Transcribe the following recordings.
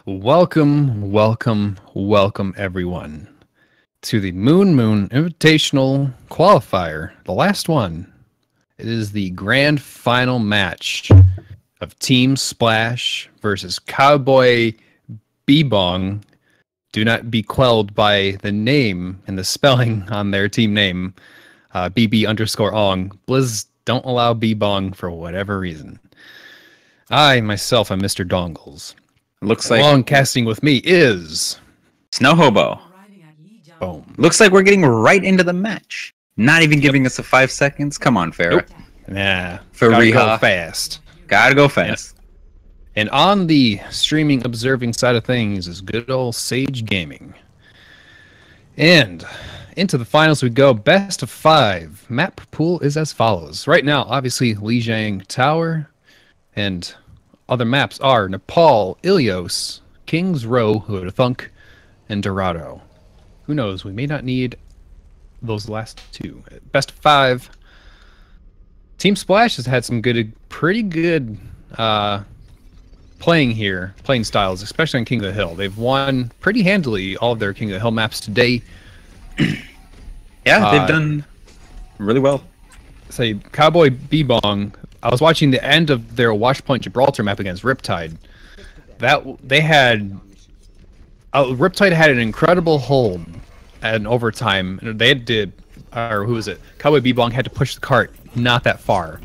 Welcome, welcome, welcome everyone to the MOONMOON Invitational Qualifier, the last one. It is the grand final match of Team Splash versus Cowboy Bbong. Do not be quelled by the name and the spelling on their team name, BB_Ong. Blizz don't allow Bbong for whatever reason. I myself am Mr. Dongles. Looks like Long casting with me is Snow Hobo. Boom. Looks like we're getting right into the match. Not even giving us a 5 seconds. Come on, Farrah. Nope. Nah. Gotta go fast. Gotta go fast. And on the streaming observing side of things is good old Sage Gaming. And into the finals we go. Best of 5. Map pool is as follows. Right now, obviously, Lijiang Tower and other maps are Nepal, Ilios, King's Row, who would have thunk, and Dorado. Who knows? We may not need those last two. Best of 5. Team Splash has had some pretty good playing styles, especially on King of the Hill. They've won pretty handily all of their King of the Hill maps today. Yeah, they've done really well. Say Cowboy Bbong. I was watching the end of their Watchpoint Gibraltar map against Riptide. Riptide had an incredible hold at overtime. Cowboy Bbong had to push the cart not that far,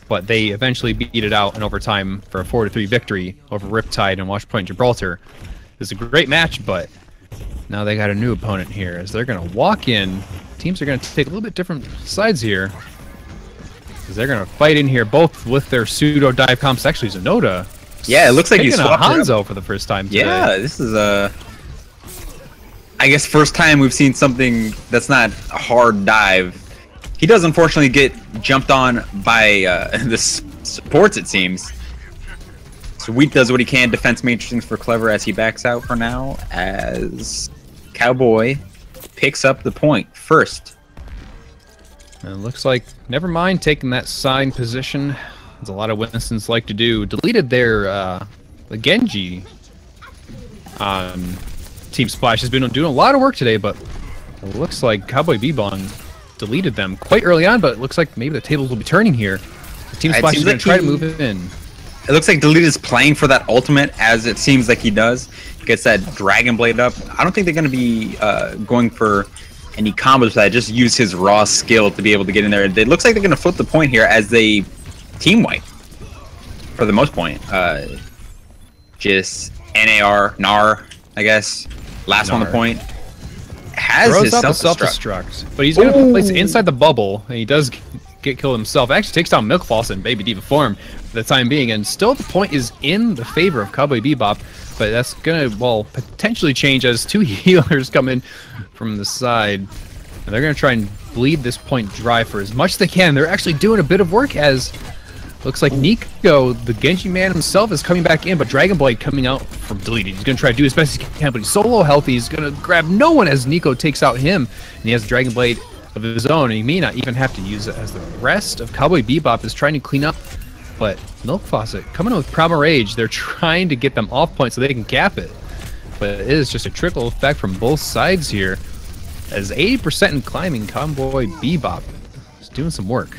but they eventually beat it out in overtime for a 4-3 victory over Riptide and Watchpoint Gibraltar. It was a great match, but now they got a new opponent here as they're going to walk in. Teams are going to take a little bit different sides here. They're going to fight in here, both with their pseudo dive comps. Actually, Zenoda. Yeah, it looks like he's swapped Hanzo for the first time today. Yeah, this is I guess first time we've seen something that's not a hard dive. He does unfortunately get jumped on by the supports, it seems. Sweet does what he can. Defense matrixing for Clever as he backs out for now, as Cowboy picks up the point first. And it looks like, never mind taking that sign position, as a lot of Winston's like to do. Deleted their the Genji on Team Splash. Has been doing a lot of work today, but it looks like Cowboy Bbong deleted them quite early on, but it looks like maybe the tables will be turning here. The Team Splash is going to try to move it in. It looks like Delete is playing for that ultimate, as it seems like he does. Gets that Dragon Blade up. I don't think they're going to be going for any combos with that. Just use his raw skill to be able to get in there. It looks like they're going to flip the point here as they team wipe for the most point. Just NAR, I guess. Last on the point. Has throws his out the self-destruct. But he's going to place it inside the bubble, and he does get killed himself. Actually takes down Milkfalls in Baby Diva form for the time being, and still the point is in the favor of Cowboy Bebop, but that's going to, well, potentially change as 2 healers come in from the side, and they're going to try and bleed this point dry for as much as they can. They're actually doing a bit of work, as looks like Nico, the Genji man himself, is coming back in, but Dragon Blade coming out from deleted. He's going to try to do as best as he can, but he's so low health, he's going to grab no one as Nico takes out him, and he has a Dragon Blade of his own, and he may not even have to use it, as the rest of Cowboy Bebop is trying to clean up. But Milk Faucet coming in with Primal Rage. They're trying to get them off point so they can cap it, but it is just a trickle effect from both sides here, as 80% in climbing. Cowboy Bebop is doing some work.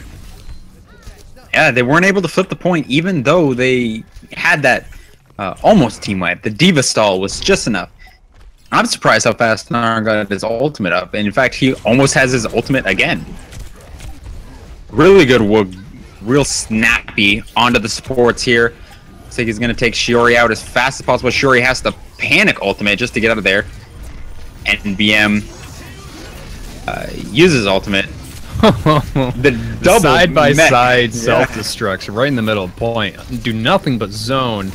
Yeah, they weren't able to flip the point, even though they had that almost team wipe. The Diva stall was just enough. I'm surprised how fast Nar got his ultimate up, and in fact, he almost has his ultimate again. Really good Woog, real snappy onto the supports here. Looks like he's going to take Shiori out as fast as possible. Shiori has to panic ultimate just to get out of there. And BM uses ultimate. The double side-by-side self-destruct right in the middle of point. Do nothing but zone.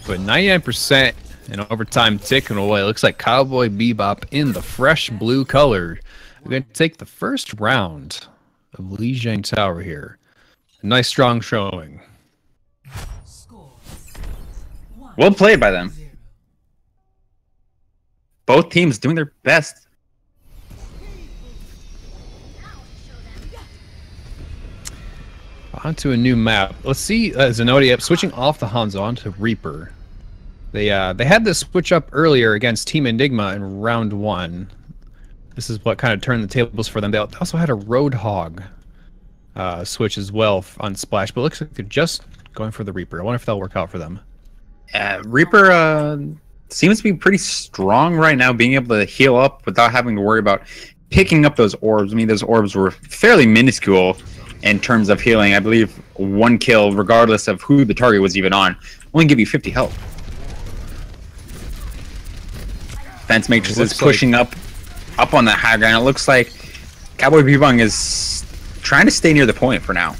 But 99% in overtime ticking away. Looks like Cowboy Bebop in the fresh blue color. We're going to take the first round of Lijiang Tower here. A nice strong showing. Well played by them. Both teams doing their best. Onto a new map. Let's see Zenodi switching off the Hanzo onto Reaper. They had this switch up earlier against Team Enigma in round 1. This is what kind of turned the tables for them. They also had a Roadhog switch as well on Splash, but it looks like they're just going for the Reaper. I wonder if that'll work out for them. Reaper seems to be pretty strong right now, being able to heal up without having to worry about picking up those orbs. I mean, those orbs were fairly minuscule in terms of healing. I believe 1 kill, regardless of who the target was even on, only give you 50 health. Fence Matrix is pushing up on that high ground. It looks like Cowboy Bbong is trying to stay near the point for now.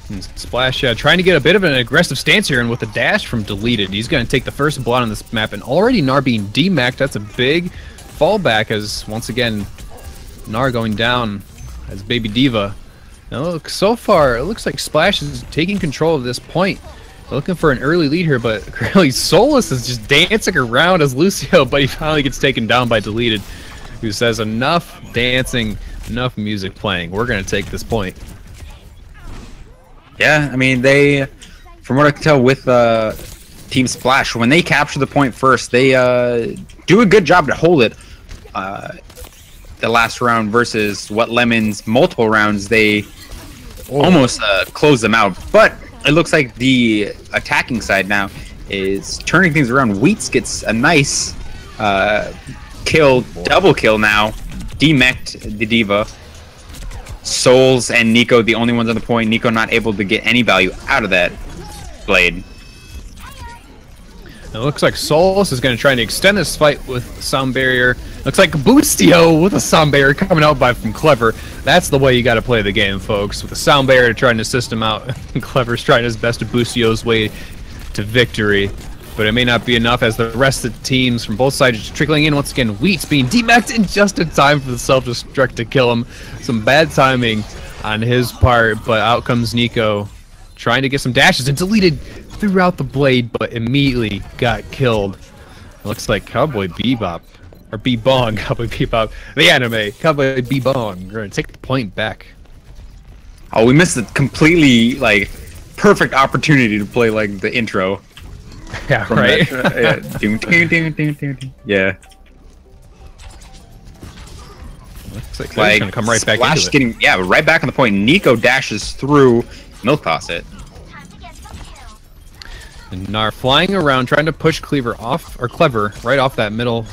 And Splash trying to get a bit of an aggressive stance here, and with a dash from Deleted, he's going to take the first blood on this map, and already Gnar being demacked. That's a big fallback, as once again Gnar going down as Baby Diva. Now look, so far it looks like Splash is taking control of this point. They're looking for an early lead here, but really Solus is just dancing around as Lucio, but he finally gets taken down by Deleted, who says enough dancing, enough music playing. We're going to take this point. Yeah, I mean, they, from what I can tell with Team Splash, when they capture the point first, they do a good job to hold it the last round, versus what Lemon's multiple rounds, they almost close them out. But it looks like the attacking side now is turning things around. Wheats gets a nice kill, double kill now, demeched the Diva. Souls and Nico the only ones on the point. Nico not able to get any value out of that blade. It looks like Solus is going to try to extend this fight with Sound Barrier. Looks like Boostio with a Sound Barrier coming out from Clever. That's the way you got to play the game, folks. With a Sound Barrier trying to assist him out. Clever's trying his best to Boostio's way to victory. But it may not be enough, as the rest of the teams from both sides are trickling in. Once again, Wheats being demacked in just in time for the self-destruct to kill him. Some bad timing on his part, but out comes Nico trying to get some dashes and Deleted throughout the blade, but immediately got killed. It looks like Cowboy Bebop, or Bbong, Cowboy Bebop, the anime, Cowboy Bbong. We're going to take the point back. Oh, we missed a completely, like, perfect opportunity to play, like, the intro. Yeah, right? Yeah. Looks like they're gonna come right back into it. Getting, yeah, right back on the point. Nico dashes through Milk Faucet. And Gnar flying around, trying to push Clever off, or Clever, right off that middle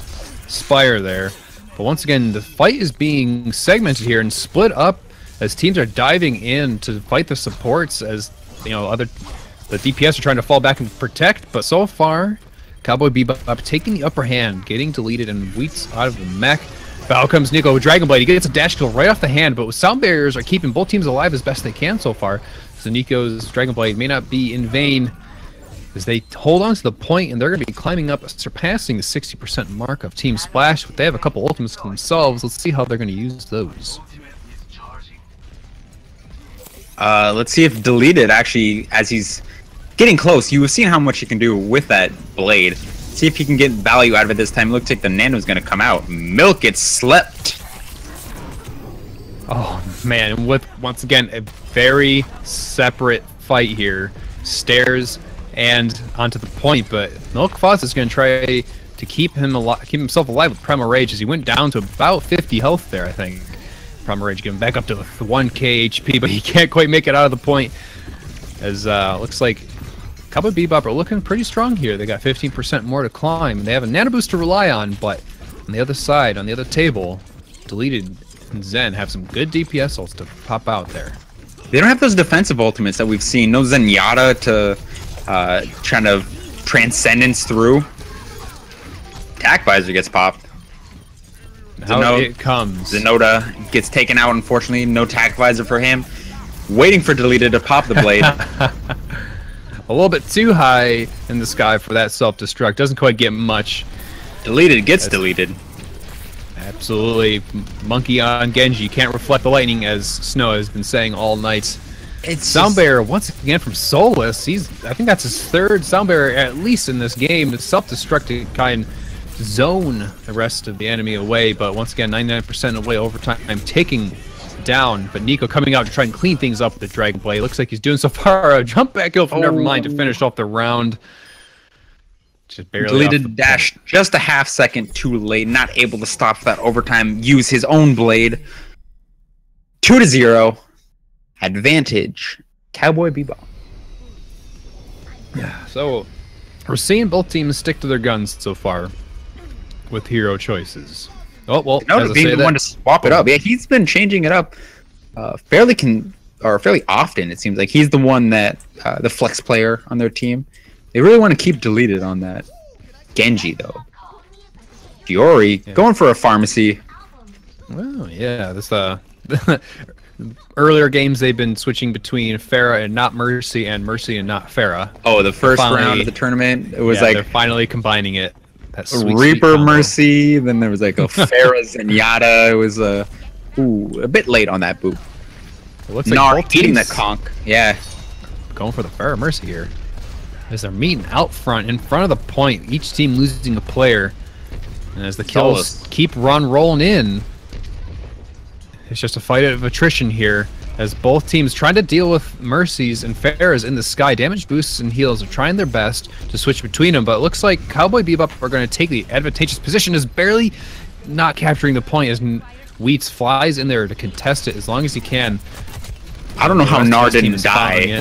spire there. But once again, the fight is being segmented here and split up as teams are diving in to fight the supports, as, you know, the DPS are trying to fall back and protect, but so far, Cowboy Bebop taking the upper hand, getting Deleted and Wheats out of the mech. But out comes Nico with Dragon Blade. He gets a dash kill right off the hand, but with Sound Barriers are keeping both teams alive as best they can so far. So Nico's Dragon Blade may not be in vain, as they hold on to the point, and they're going to be climbing up, surpassing the 60% mark of Team Splash. But they have a couple ultimates themselves. Let's see how they're going to use those. Let's see if Deleted actually, as he's getting close, you have seen how much he can do with that blade. See if he can get value out of it this time. Looks like the Nano's going to come out. Milk gets slept. Oh man, with once again a very separate fight here. Stairs and onto the point, but Milk Faucet is going to try to keep himself alive with Primal Rage, as he went down to about 50 health there, I think. Primal Rage getting back up to 1k HP, but he can't quite make it out of the point, as looks like Cowboy Bebop are looking pretty strong here. They got 15% more to climb, and they have a Nano Boost to rely on, but on the other side, on the other table, Deleted and Zen have some good DPS ults to pop out there. They don't have those defensive ultimates that we've seen. No Zenyatta to trying to transcendence through. Attack Visor gets popped. Now it comes. Zenota gets taken out, unfortunately. No Tac Visor for him. Waiting for Deleted to pop the blade. A little bit too high in the sky for that self-destruct. Doesn't quite get much. Deleted gets deleted. Absolutely. Monkey on Genji. Can't reflect the lightning, as Snow has been saying all night. It's Sound Barrier, once again, from Solus. I think that's his third Sound Barrier, at least in this game. It's self-destruct to kind of zone the rest of the enemy away, but once again, 99% away overtime, taking down. But Nico coming out to try and clean things up with the Dragon Blade. Looks like he's doing so far a jump back kill from Nevermind to finish off the round. Just barely Deleted dash just a half second too late. Not able to stop that overtime. Use his own blade. 2-0. Advantage. Cowboy Bbong. Yeah. So we're seeing both teams stick to their guns so far with hero choices. Oh well, being the one to swap it up. Yeah, he's been changing it up fairly often. It seems like he's the one that the flex player on their team. They really want to keep deleted on that. Genji though. Fiori going for a pharmacy. Well, yeah, this earlier games they've been switching between Pharah and not Mercy and Mercy and not Pharah. Oh, the first round of the tournament, it was like they're finally combining it. That Reaper Mercy, then there was like a Pharah Zenyatta. It was a bit late on that boop. It looks like both eating teams the conch. Yeah, going for the Pharah Mercy here. As they're meeting out front, in front of the point, each team losing a player. And as the kills keep rolling in, it's just a fight of attrition here. As both teams trying to deal with Mercies and Pharahs in the sky. Damage boosts and heals are trying their best to switch between them, but it looks like Cowboy Bebop are going to take the advantageous position, is barely not capturing the point as Wheats flies in there to contest it as long as he can. I don't know how Gnar didn't die.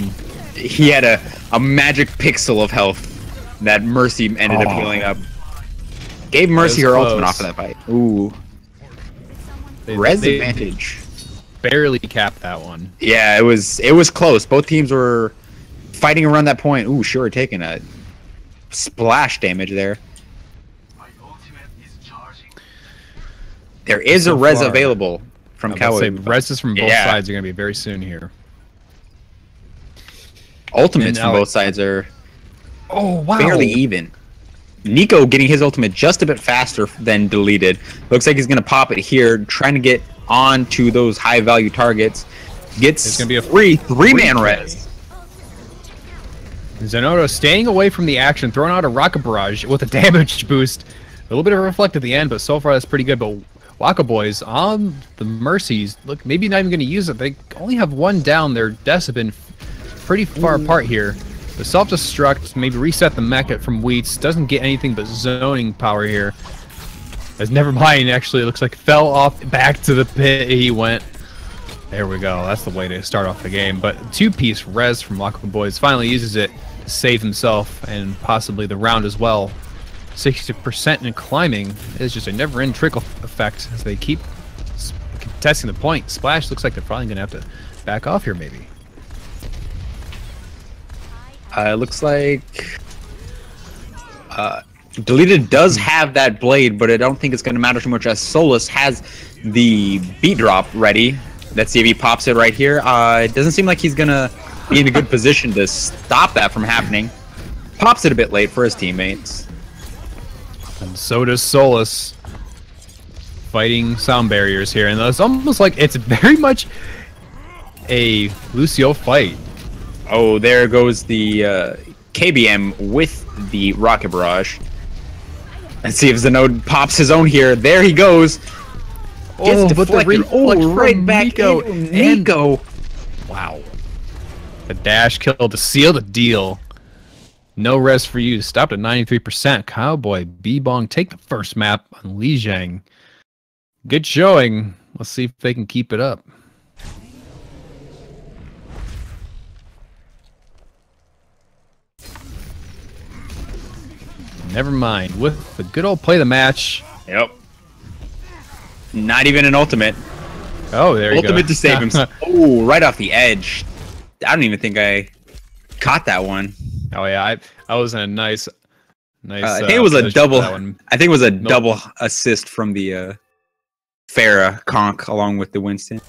He had a magic pixel of health that Mercy ended up healing up. Gave Mercy her ultimate off of that fight. Ooh. Res advantage. Barely capped that one. Yeah, it was close. Both teams were fighting around that point. Ooh, sure, taking a splash damage there. There is a res available from Cowboy. Reses from both sides are going to be very soon here. Ultimates from both sides are fairly even. Nico getting his ultimate just a bit faster than deleted. Looks like he's going to pop it here, trying to get on to those high-value targets. Gets going to be a three-man res. Zenyatta staying away from the action, throwing out a rocket barrage with a damage boost. A little bit of a reflect at the end, but so far that's pretty good. But Waka Boys on the Mercies, look, maybe not even going to use it. They only have one down. Their deaths have been pretty far apart here. The self-destruct, maybe reset the mech from Wheats. Doesn't get anything but zoning power here. As Nevermind actually looks like fell off back to the pit he went. There we go. That's the way to start off the game. But two-piece res from Waka Boys finally uses it to save himself and possibly the round as well. 60% in climbing is just a never-end trickle effect as they keep contesting the point. Splash looks like they're probably going to have to back off here maybe. It looks like Deleted does have that blade, but I don't think it's going to matter too much as Solus has the beat drop ready. Let's see if he pops it right here. It doesn't seem like he's going to be in a good position to stop that from happening. Pops it a bit late for his teammates. And so does Solus. Fighting sound barriers here. And it's almost like it's very much a Lucio fight. Oh, there goes the KBM with the rocket barrage. Let's see if Zenode pops his own here. There he goes. Gets deflected. Right back into Nico. Wow. The dash kill to seal the deal. No res for you. Stopped at 93%. Cowboy Bbong take the first map on Lijiang. Good showing. Let's see if they can keep it up. Never mind. With the good old play the match. Yep. Not even an ultimate. Oh, there you go. Ultimate to save himself. Oh, right off the edge. I don't even think I caught that one. Oh yeah, I was in a nice. I think it was a double. I think it was a double assist from the Pharah conch along with the Winston.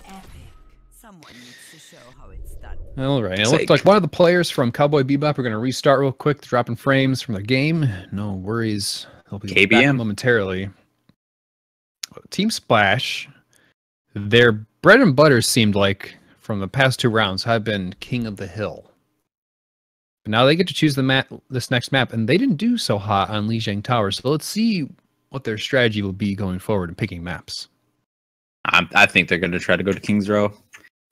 All right, it looked like one of the players from Cowboy Bebop are going to restart real quick, dropping frames from their game. No worries, they'll be back momentarily. Team Splash, their bread and butter seemed like from the past two rounds have been King of the Hill. But now they get to choose the map, this next map, and they didn't do so hot on Lijiang Tower. So let's see what their strategy will be going forward in picking maps. I think they're going to try to go to King's Row.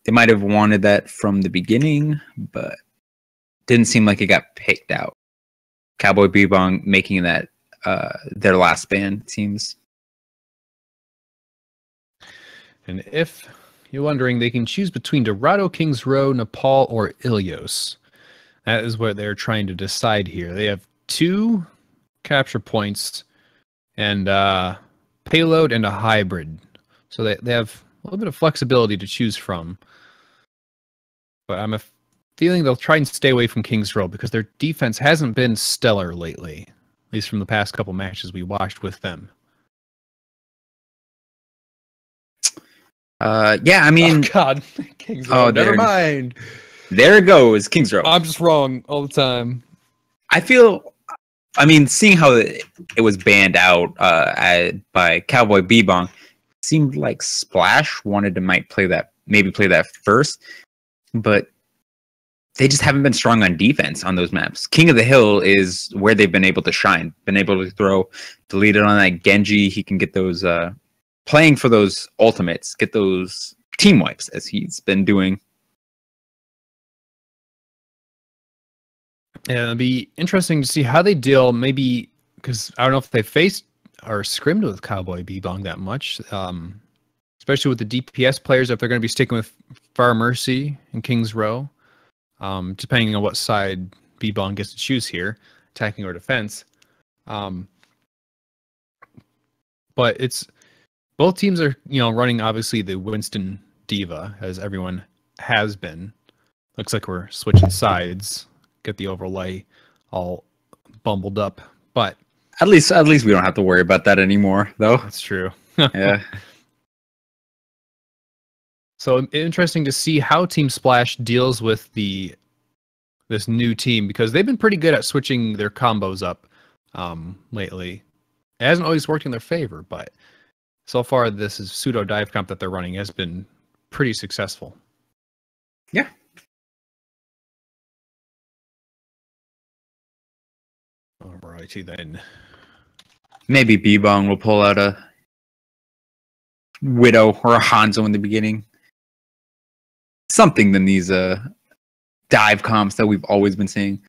They might have wanted that from the beginning, but didn't seem like it got picked out. Cowboy Bbong making that their last band, it seems. And if you're wondering, they can choose between Dorado, Kings Row, Nepal, or Ilios. That is what they're trying to decide here. They have 2 capture points and payload and a hybrid. So they have a little bit of flexibility to choose from. But I'm feeling they'll try and stay away from Kings Row because their defense hasn't been stellar lately, at least from the past couple matches we watched with them. Yeah, I mean... Oh, God. Kings Row, never mind. There it goes, Kings Row. I'm just wrong all the time. I mean, seeing how it was banned out by Cowboy Bbong, seemed like Splash wanted to maybe play that first, but they just haven't been strong on defense on those maps. King of the Hill is where they've been able to shine, been able to throw deleted on that Genji. He can get those playing for those ultimates, get those team wipes as he's been doing. Yeah, it'll be interesting to see how they deal, maybe, because I don't know if they faced or scrimmed with Cowboy Bbong that much, especially with the DPS players, if they're going to be sticking with Far Mercy and Kings Row, depending on what side Bbong gets to choose here, attacking or defense. But it's both teams are, running obviously the Winston Diva, as everyone has been. Looks like we're switching sides. Get the overlay all bumbled up, but at least we don't have to worry about that anymore, though. That's true. Yeah. So interesting to see how Team Splash deals with this new team, because they've been pretty good at switching their combos up lately. It hasn't always worked in their favor, but so far this is pseudo dive comp that they're running has been pretty successful. Yeah. Alrighty then. Maybe Bbong will pull out a Widow or a Hanzo in the beginning. Something than these dive comps that we've always been seeing.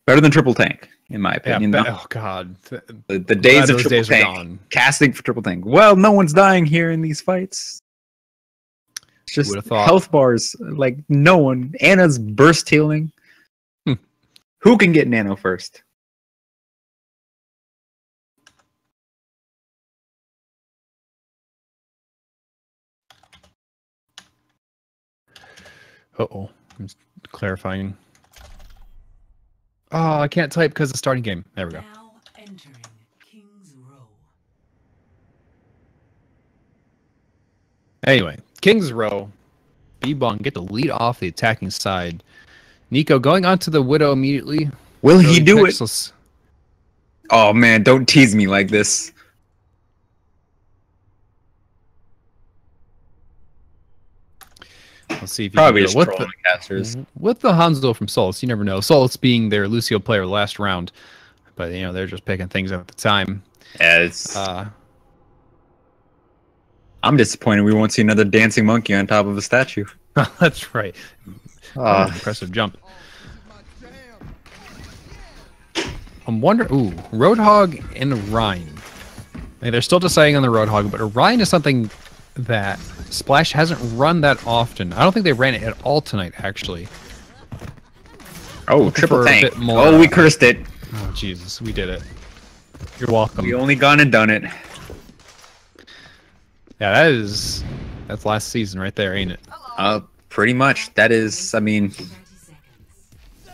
Better than triple tank, in my opinion. Yeah, oh God. The days of triple days tank. are gone. Casting for triple tank. Well, no one's dying here in these fights. It's just health bars. Like, no one. Anna's burst healing. Who can get Nano first? Uh-oh. I'm just clarifying. Oh, I can't type because of the starting game. There we go. Now entering Kings Row. Anyway, Kings Row. Bbong get to lead off the attacking side. Nico going onto the Widow immediately. Will he do it? Oh man, don't tease me like this. Let's see if you probably can just with trolling casters. With the Hanzo from Solus, you never know. Solus being their Lucio player last round, but they're just picking things up at the time. Yeah, it's. I'm disappointed we won't see another dancing monkey on top of a statue. That's right. Impressive jump. I'm wondering. Ooh, Roadhog and Orion. They're still deciding on the Roadhog, but Orion is something that Splash hasn't run that often. I don't think they ran it at all tonight, actually. Oh, triple tank. Oh, we cursed it. Oh, Jesus, we did it. You're welcome. We only gone and done it. Yeah, that's last season right there, ain't it? Pretty much. That is, I mean,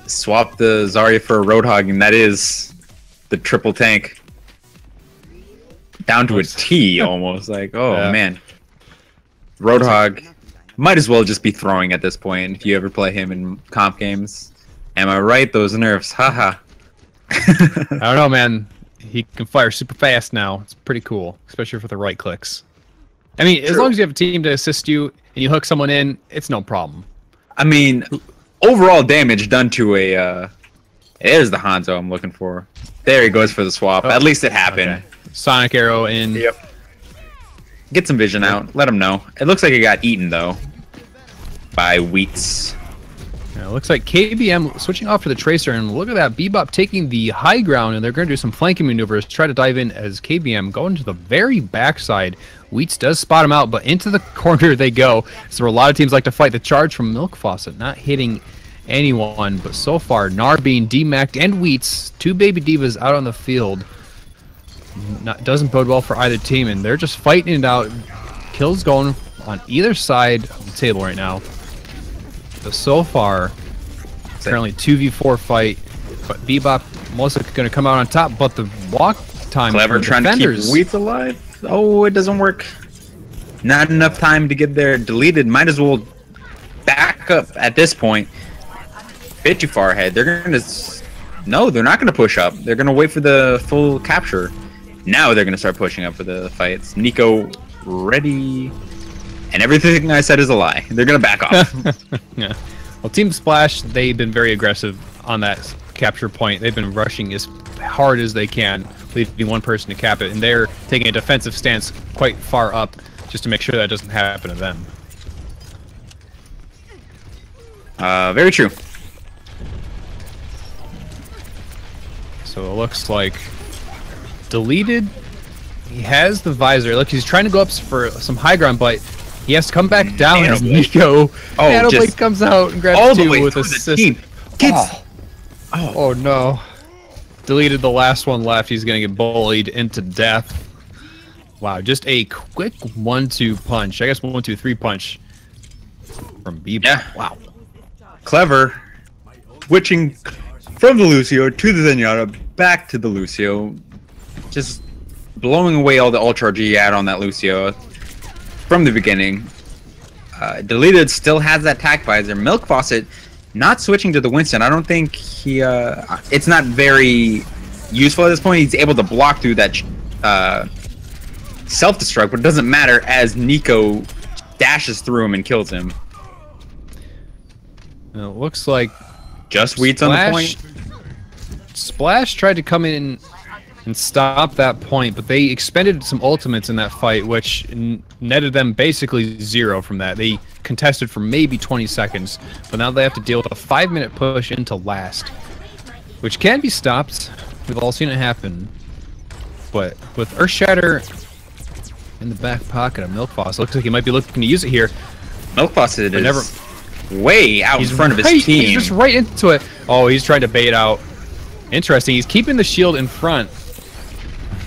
swap the Zarya for a Roadhog, and that is the triple tank. Down to a T, almost. Like, oh, yeah. Man. Roadhog might as well just be throwing at this point if you ever play him in comp games. Am I right? Those nerfs. Haha. I don't know, man. He can fire super fast now. It's pretty cool, especially for the right clicks. I mean, as long as you have a team to assist you and you hook someone in, it's no problem. I mean, overall damage done to a... there's the Hanzo I'm looking for. There he goes for the swap. At least it happened. Okay. Sonic arrow in. Yep. Get some vision out. Let him know. It looks like it got eaten, though. By Wheats. Now, it looks like KBM switching off to the Tracer, and look at that, Bebop taking the high ground, and they're going to do some flanking maneuvers, try to dive in as KBM going to the very backside. Wheats does spot him out, but into the corner they go. So a lot of teams like to fight the charge from Milk Faucet, not hitting anyone, but so far, Gnar being DMAC'd and Wheats, two baby divas out on the field. Doesn't bode well for either team, and they're just fighting it out. Kills going on either side of the table right now. So far, currently 2v4 fight, but Bebop mostly going to come out on top, but the walk time Clever trying to keep Wheats alive. Oh, it doesn't work. Not enough time to get there. Deleted. Might as well back up at this point. Bit too far ahead. They're going to... No, they're not going to push up. They're going to wait for the full capture. Now they're going to start pushing up for the fights. Nico ready... And everything I said is a lie. They're going to back off. Yeah. Well, Team Splash, they've been very aggressive on that capture point. They've been rushing as hard as they can, leaving one person to cap it. And they're taking a defensive stance quite far up just to make sure that doesn't happen to them. Very true. So it looks like Deleted, he has the visor. Look, he's trying to go up for some high ground, but he has to come back down as Nico. Nanoblade comes out and grabs all the two way with through assist. the team. Oh no. Deleted the last one left. He's going to get bullied into death. Wow, just a quick 1-2 punch. I guess 1-2-3 punch from Bbong. Yeah. Wow. Clever. Switching from the Lucio to the Zenyatta, back to the Lucio. Just blowing away all the Ultra G he had on that Lucio from the beginning. Deleted still has that tack visor. Milk Faucet not switching to the Winston. I don't think he... it's not very useful at this point. He's able to block through that self-destruct, but it doesn't matter as Nico dashes through him and kills him. It looks like just Wheats on the point. Splash tried to come in and stop that point, but they expended some ultimates in that fight, which netted them basically 0 from that. They contested for maybe 20 seconds, but now they have to deal with a 5-minute push into last, which can be stopped. We've all seen it happen. But with Earthshatter in the back pocket of Milk Faucet, looks like he might be looking to use it here. Milk Faucet is way out in front of his team. He's just right into it. Oh, he's trying to bait out. Interesting. He's keeping the shield in front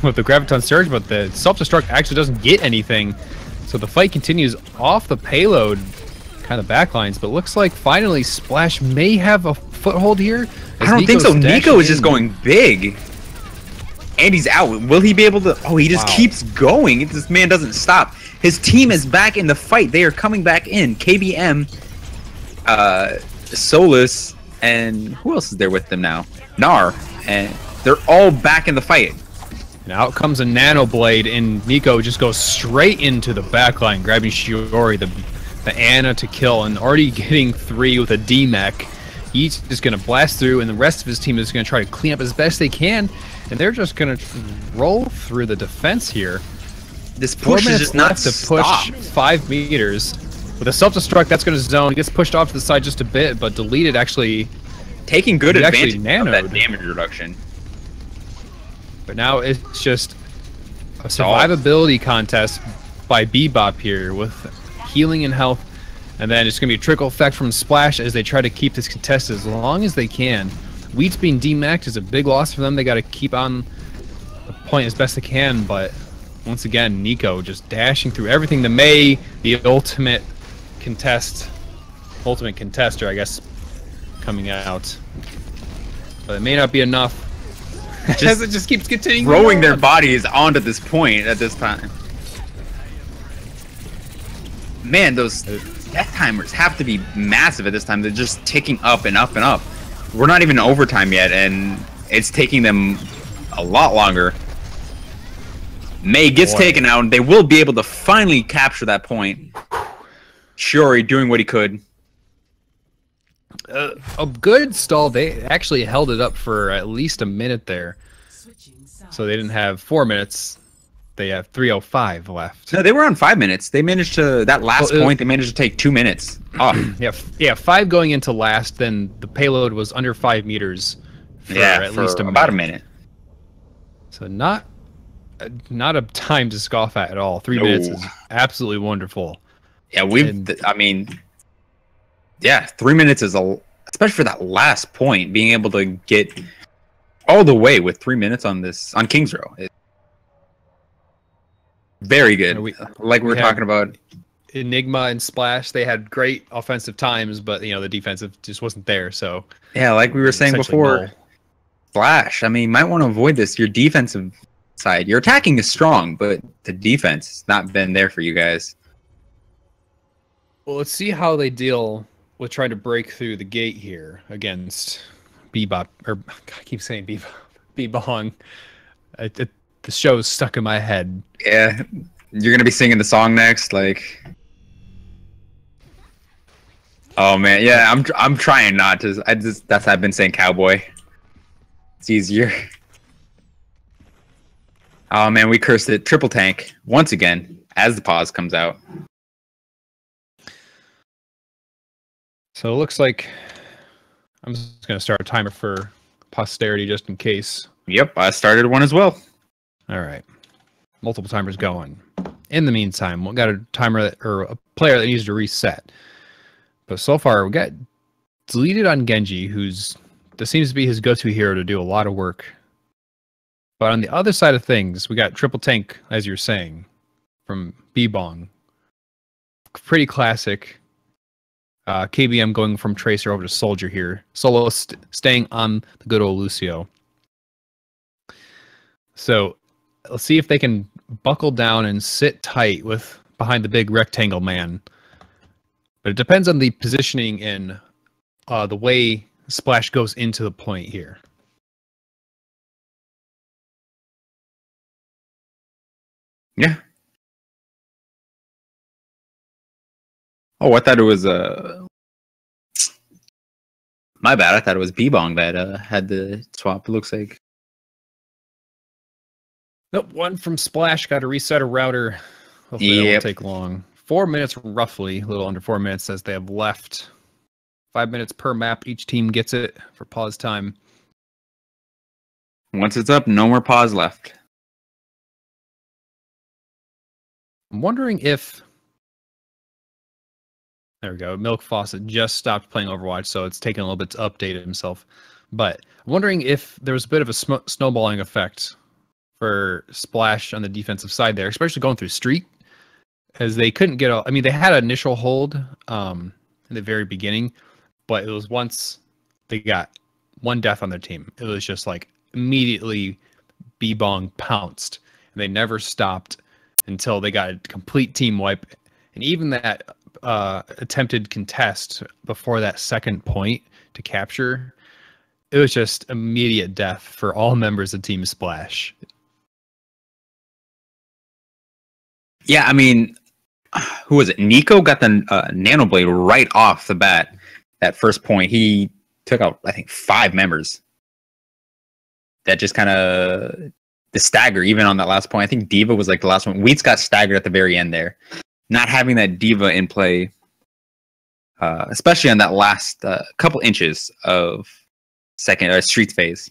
with the Graviton Surge, but the self-destruct actually doesn't get anything. So the fight continues off the payload kind of backlines, but looks like finally Splash may have a foothold here. I don't think so. Nico is just going big. And he's out. Will he be able to... Oh, he just keeps going. This man doesn't stop. His team is back in the fight. They are coming back in. KBM, Solus, and who else is there with them now? Gnar. And they're all back in the fight. And out comes a Nanoblade, and Nico just goes straight into the backline, grabbing Shiori, the Ana to kill, and already getting 3 with a D-Mech. He's just going to blast through, and the rest of his team is going to try to clean up as best they can, and they're just going to roll through the defense here. This push is just not to push 5 meters. With a self-destruct, that's going to zone. He gets pushed off to the side just a bit, but Deleted actually... taking good advantage of that damage reduction. But now it's just a survivability contest by Bebop here with healing and health. And then it's going to be a trickle effect from Splash as they try to keep this contest as long as they can. Wheats being DMAC'd is a big loss for them. They got to keep on the point as best they can. But once again, Nico just dashing through everything. The May, the ultimate contester, I guess, coming out. But it may not be enough. As it just keeps continuing throwing their bodies onto this point at this time. Man, those death timers have to be massive at this time. They're just ticking up and up and up. We're not even in overtime yet, and it's taking them a lot longer. May gets taken out, and they will be able to finally capture that point. Shiori doing what he could. A good stall. They actually held it up for at least a minute there. So they didn't have 4 minutes. They have 3:05 left. No, they were on 5 minutes. They managed to that last point. They managed to take 2 minutes off. Yeah, 5 going into last. Then the payload was under 5 meters for at least about a minute. So not a time to scoff at all. 3 minutes is absolutely wonderful. Yeah, I mean, yeah, 3 minutes is especially for that last point, being able to get all the way with 3 minutes on Kings Row. Very good. Like we were talking about. Enigma and Splash, they had great offensive times, but the defensive just wasn't there. So yeah, like we were saying before, Splash. I mean, you might want to avoid this. Your defensive side, your attacking is strong, but the defense has not been there for you guys. Well, let's see how they deal with trying to break through the gate here against Bebop. Or I keep saying Bebop, Bbong. The show's stuck in my head. Yeah, you're gonna be singing the song next, like. Oh man, yeah, I'm trying not to. That's I've been saying Cowboy. It's easier. Oh man, we cursed it. Triple tank once again as the pause comes out. So it looks like I'm just gonna start a timer for posterity just in case. Yep, I started one as well. All right, multiple timers going. In the meantime, we got a timer or a player that needs to reset. But so far, we got deleted on Genji, that seems to be his go-to hero to do a lot of work. But on the other side of things, we got triple tank, as you're saying, from Bbong. Pretty classic. KBM going from Tracer over to Soldier here. Solo staying on the good old Lucio. So let's see if they can buckle down and sit tight behind the big rectangle man. But it depends on the positioning and the way Splash goes into the point here. Yeah. Oh, I thought it was my bad. I thought it was Bbong that had the swap. It looks like. Nope, one from Splash got to reset a router. Hopefully that won't take long. 4 minutes roughly, a little under 4 minutes as they have left. 5 minutes per map. Each team gets it for pause time. Once it's up, no more pause left. I'm wondering if... There we go. Milk Faucet just stopped playing Overwatch, so it's taken a little bit to update himself. But I'm wondering if there was a bit of a snowballing effect for Splash on the defensive side there, especially going through Street, as they couldn't get... I mean, they had an initial hold in the very beginning, but it was once they got one death on their team, it was just like immediately Bbong pounced, and they never stopped until they got a complete team wipe. And even that attempted contest before that second point to capture, it was just immediate death for all members of Team Splash. Yeah, I mean, who was it? Nico got the nanoblade right off the bat. That first point, he took out, I think, 5 members. That just kind of the stagger, even on that last point. I think Diva was like the last one. Wheats got staggered at the very end there. Not having that Diva in play, especially on that last couple inches of second Street phase,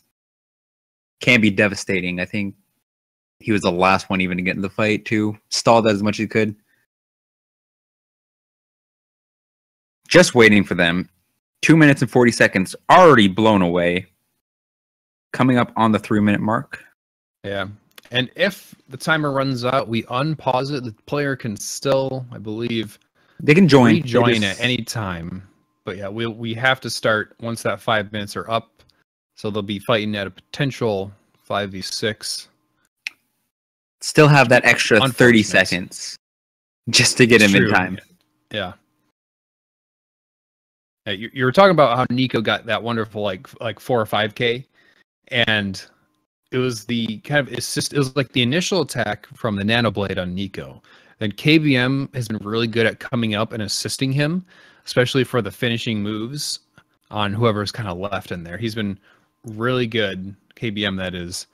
can be devastating. I think he was the last one even to get in the fight too. Stalled as much as he could. Just waiting for them. 2 minutes and 40 seconds already blown away. Coming up on the 3-minute mark. Yeah. And if the timer runs out, we unpause it. The player can still, I believe, they can rejoin at any time. But yeah, we have to start once that 5 minutes are up. So they'll be fighting at a potential 5v6. Still have that extra 30 seconds just to get him in time. Yeah. You were talking about how Nico got that wonderful like 4 or 5K, and it was the kind of it was like the initial attack from the nanoblade on Nico. Then KBM has been really good at coming up and assisting him, especially for the finishing moves on whoever's kind of left in there. He's been really good, KBM that is,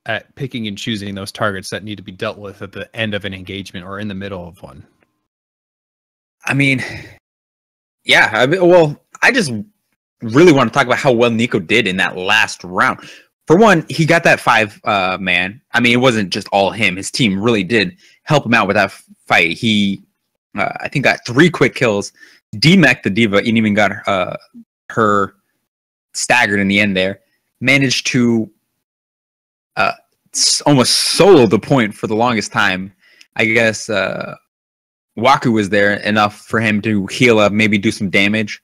at picking and choosing those targets that need to be dealt with at the end of an engagement or in the middle of one. I mean, yeah. Well, I just really want to talk about how well Nico did in that last round. For one, he got that 5-man. I mean, it wasn't just all him. His team really did help him out with that fight. He, I think, got 3 quick kills. D-Mech the D.Va, and even got her staggered in the end there. Managed to almost solo the point for the longest time. I guess Waku was there enough for him to heal up, maybe do some damage.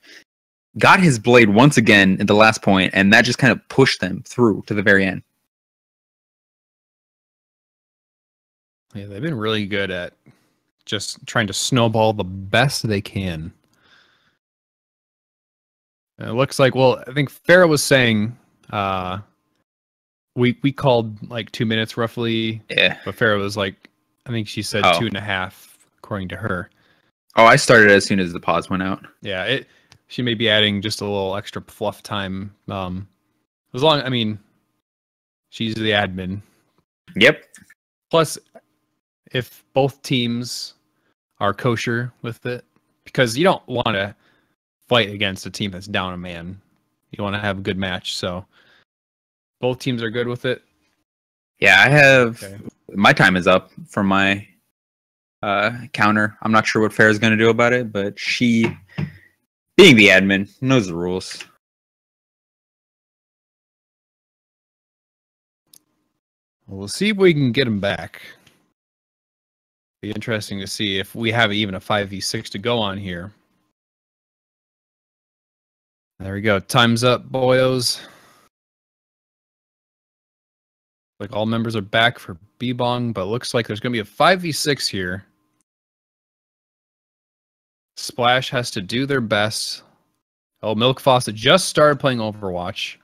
Got his blade once again at the last point, and that just kind of pushed them through to the very end. Yeah, they've been really good at just trying to snowball the best they can. And it looks like, well, I think Farah was saying we called like 2 minutes roughly. Yeah. But Farah was like, I think she said 2.5 according to her. Oh, I started as soon as the pause went out. Yeah, she may be adding just a little extra fluff time. As long, I mean, she's the admin. Yep. Plus, if both teams are kosher with it, because you don't want to fight against a team that's down a man. You want to have a good match, so both teams are good with it. Yeah, I have... Okay. My time is up for my counter. I'm not sure what Farrah's going to do about it, but she, being the admin, knows the rules. We'll see if we can get him back. Be interesting to see if we have even a 5v6 to go on here. There we go. Time's up, boyos. Like all members are back for Bbong, but looks like there's going to be a 5v6 here. Splash has to do their best. Oh, Milk Faucet just started playing Overwatch,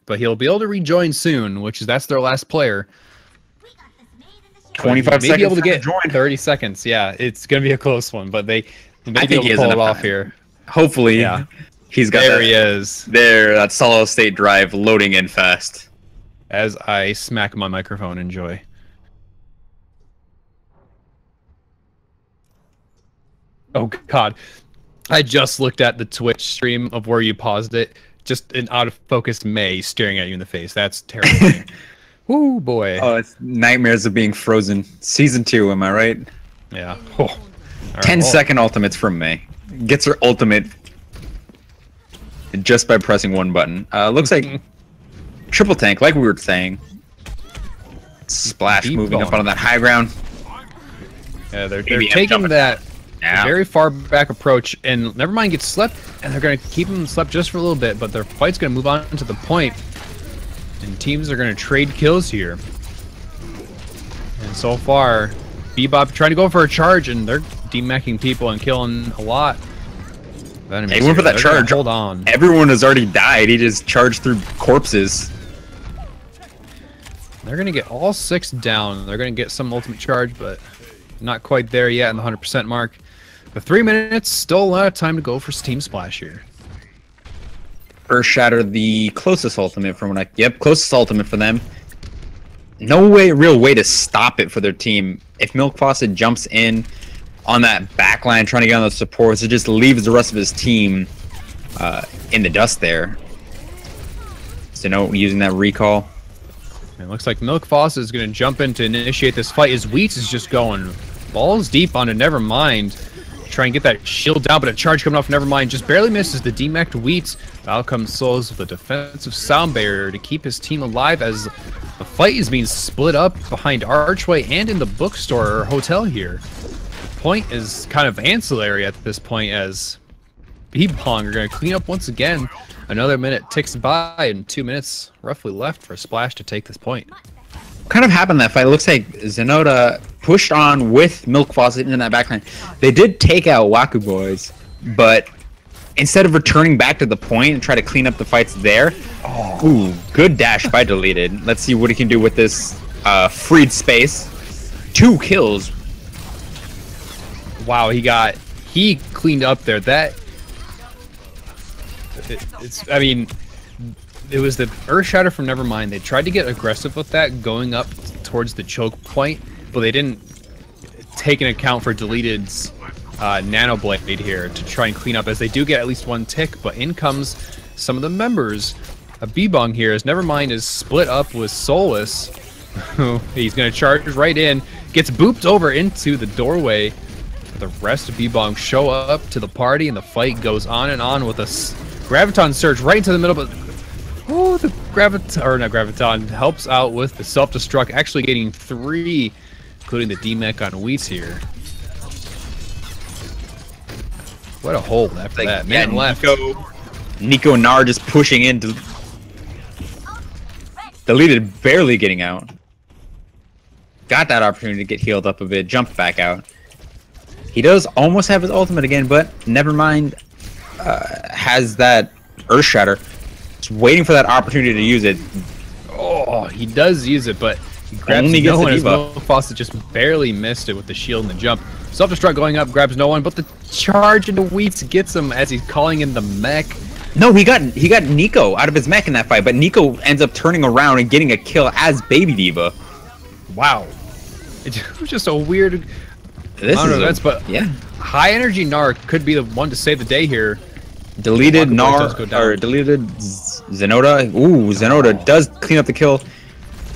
but he'll be able to rejoin soon, that's their last player. 25 seconds. Maybe able to get 30 seconds. Yeah, it's going to be a close one, but they may be able to pull it off here. Hopefully, yeah. He's got there. He is there. That solid state drive loading in fast. As I smack my microphone, enjoy. Oh God, I just looked at the Twitch stream of where you paused it. Just an out of focus May staring at you in the face. That's terrible. Woo boy. Oh, it's nightmares of being frozen. Season 2, am I right? Yeah. Oh. 10-second ultimates from May. Gets her ultimate just by pressing one button. Looks like triple tank, like we were saying. Splash moving up on that high ground. Yeah, they're taking that very far back approach, and Nevermind gets slept, and they're going to keep him slept just for a little bit, but their fight's going to move on to the point, and teams are going to trade kills here. And so far, Bebop trying to go for a charge, and they're demeching people and killing a lot. They went for that charge. Hold on. Everyone has already died. He just charged through corpses. They're going to get all 6 down. They're going to get some ultimate charge, but not quite there yet in the 100% mark. The 3 minutes, still a lot of time to go for Team Splash here. Earth Shatter, the closest ultimate from what closest ultimate for them. No real way to stop it for their team. If Milk Faucet jumps in on that back line trying to get on those supports, it just leaves the rest of his team in the dust there. So using that recall. It looks like Milk Faucet is going to jump in to initiate this fight as Wheats is just going balls deep on it. Nevermind. Try and get that shield down, but a charge coming off Nevermind just barely misses the demeched Wheats. Out comes Souls with a defensive sound barrier to keep his team alive as the fight is being split up behind Archway and in the bookstore or hotel here. The point is kind of ancillary at this point as Bbong are going to clean up once again. Another minute ticks by and 2 minutes roughly left for Splash to take this point. What kind of happened in that fight? It looks like Zenota pushed on with Milk Faucet in that backline. They did take out Waku Boys, but instead of returning back to the point and try to clean up the fights there, ooh, good dash by Deleted. Let's see what he can do with this freed space. 2 kills. Wow, he cleaned up there. I mean, it was the Earth Shatter from Nevermind. They tried to get aggressive with that, going up towards the choke point, but they didn't take into account for Deleted's Nano Blade here to try and clean up, as they do get at least one tick, but in comes some of the members of Bbong here, as Nevermind is split up with Solus. He's going to charge right in, gets booped over into the doorway. The rest of Bbong show up to the party, and the fight goes on and on with a Graviton Surge right into the middle, but oh, the Graviton helps out with the self-destruct, actually getting 3, including the D-Mech on Wheats here. What a hole after that. Man left. Nico and Gnar just pushing in. Deleted barely getting out. Got that opportunity to get healed up a bit, jumped back out. He does almost have his ultimate again, but Nevermind has that Earth Shatter. Just waiting for that opportunity to use it. Oh, he does use it, but he grabs no one as Fawcett just barely missed it with the shield and the jump. Self-destruct going up, grabs no one, but the charge into Wheats gets him as he's calling in the mech. No, he got Nico out of his mech in that fight, but Nico ends up turning around and getting a kill as Baby D.Va. Wow. It was just a weird This but yeah. High energy Gnar could be the one to save the day here. Deleted Gnar, or deleted Zenoda. Ooh, Zenoda does clean up the kill.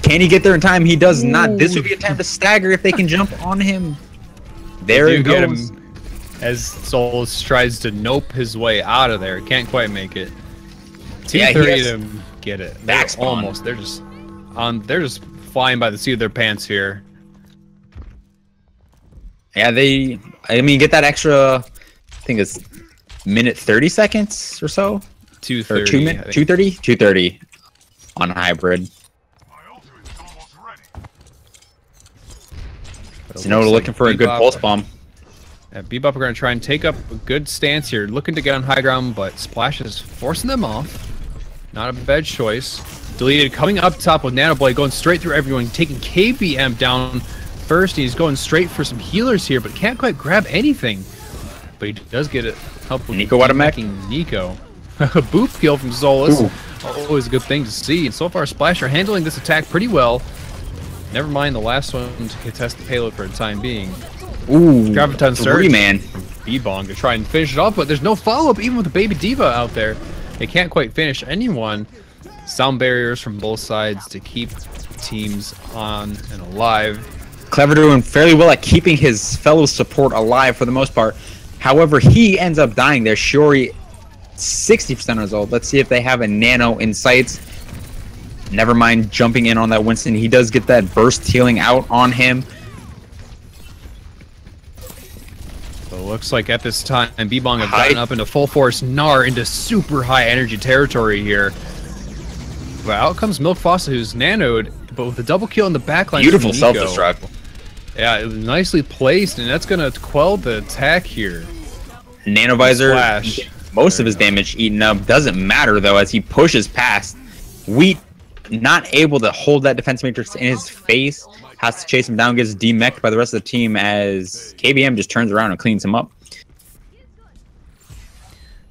Can he get there in time? He does not. This would be a time to stagger if they can jump on him. There he goes. As Solus tries to nope his way out of there. Can't quite make it. Yeah, T30 to get it. They're almost. They're just flying by the seat of their pants here. Yeah, I mean, get that extra, I think it's minute 30 seconds or so. 2:30. 2:30? 2:30 on hybrid. Zenoda looking for a good pulse bomb. Bebop are going to try and take up a good stance here, looking to get on high ground, but Splash is forcing them off. Not a bad choice. Deleted coming up top with Nano Blade, going straight through everyone, taking KBM down first. He's going straight for some healers here, but can't quite grab anything. But he does get it. Help with Nico Wadamek. Nico. A boop kill from Solus. Ooh. Always a good thing to see. And so far, Splash are handling this attack pretty well. Never mind the last one to contest the payload for the time being. Ooh, Graviton Surge man. Bbong to try and finish it off, but there's no follow-up even with the Baby D.Va out there. They can't quite finish anyone. Sound barriers from both sides to keep teams on and alive. Clever doing fairly well at keeping his fellow support alive for the most part. However, he ends up dying there. Shiori, 60% result. Let's see if they have a nano in sights. Never mind jumping in on that Winston. He does get that burst healing out on him. So it looks like at this time, Bbong have gotten up into full force Gnar into super high energy territory here. But out comes Milk Fawcett, who's nanoed, but with a double kill in the backline. Beautiful self-destruct. Yeah, it was nicely placed, and that's going to quell the attack here. Nanovisor, Splash. Most of his damage eaten up. Doesn't matter, though, as he pushes past. Wheat not able to hold that defense matrix in his face. Has to chase him down, gets demeched by the rest of the team as KBM just turns around and cleans him up.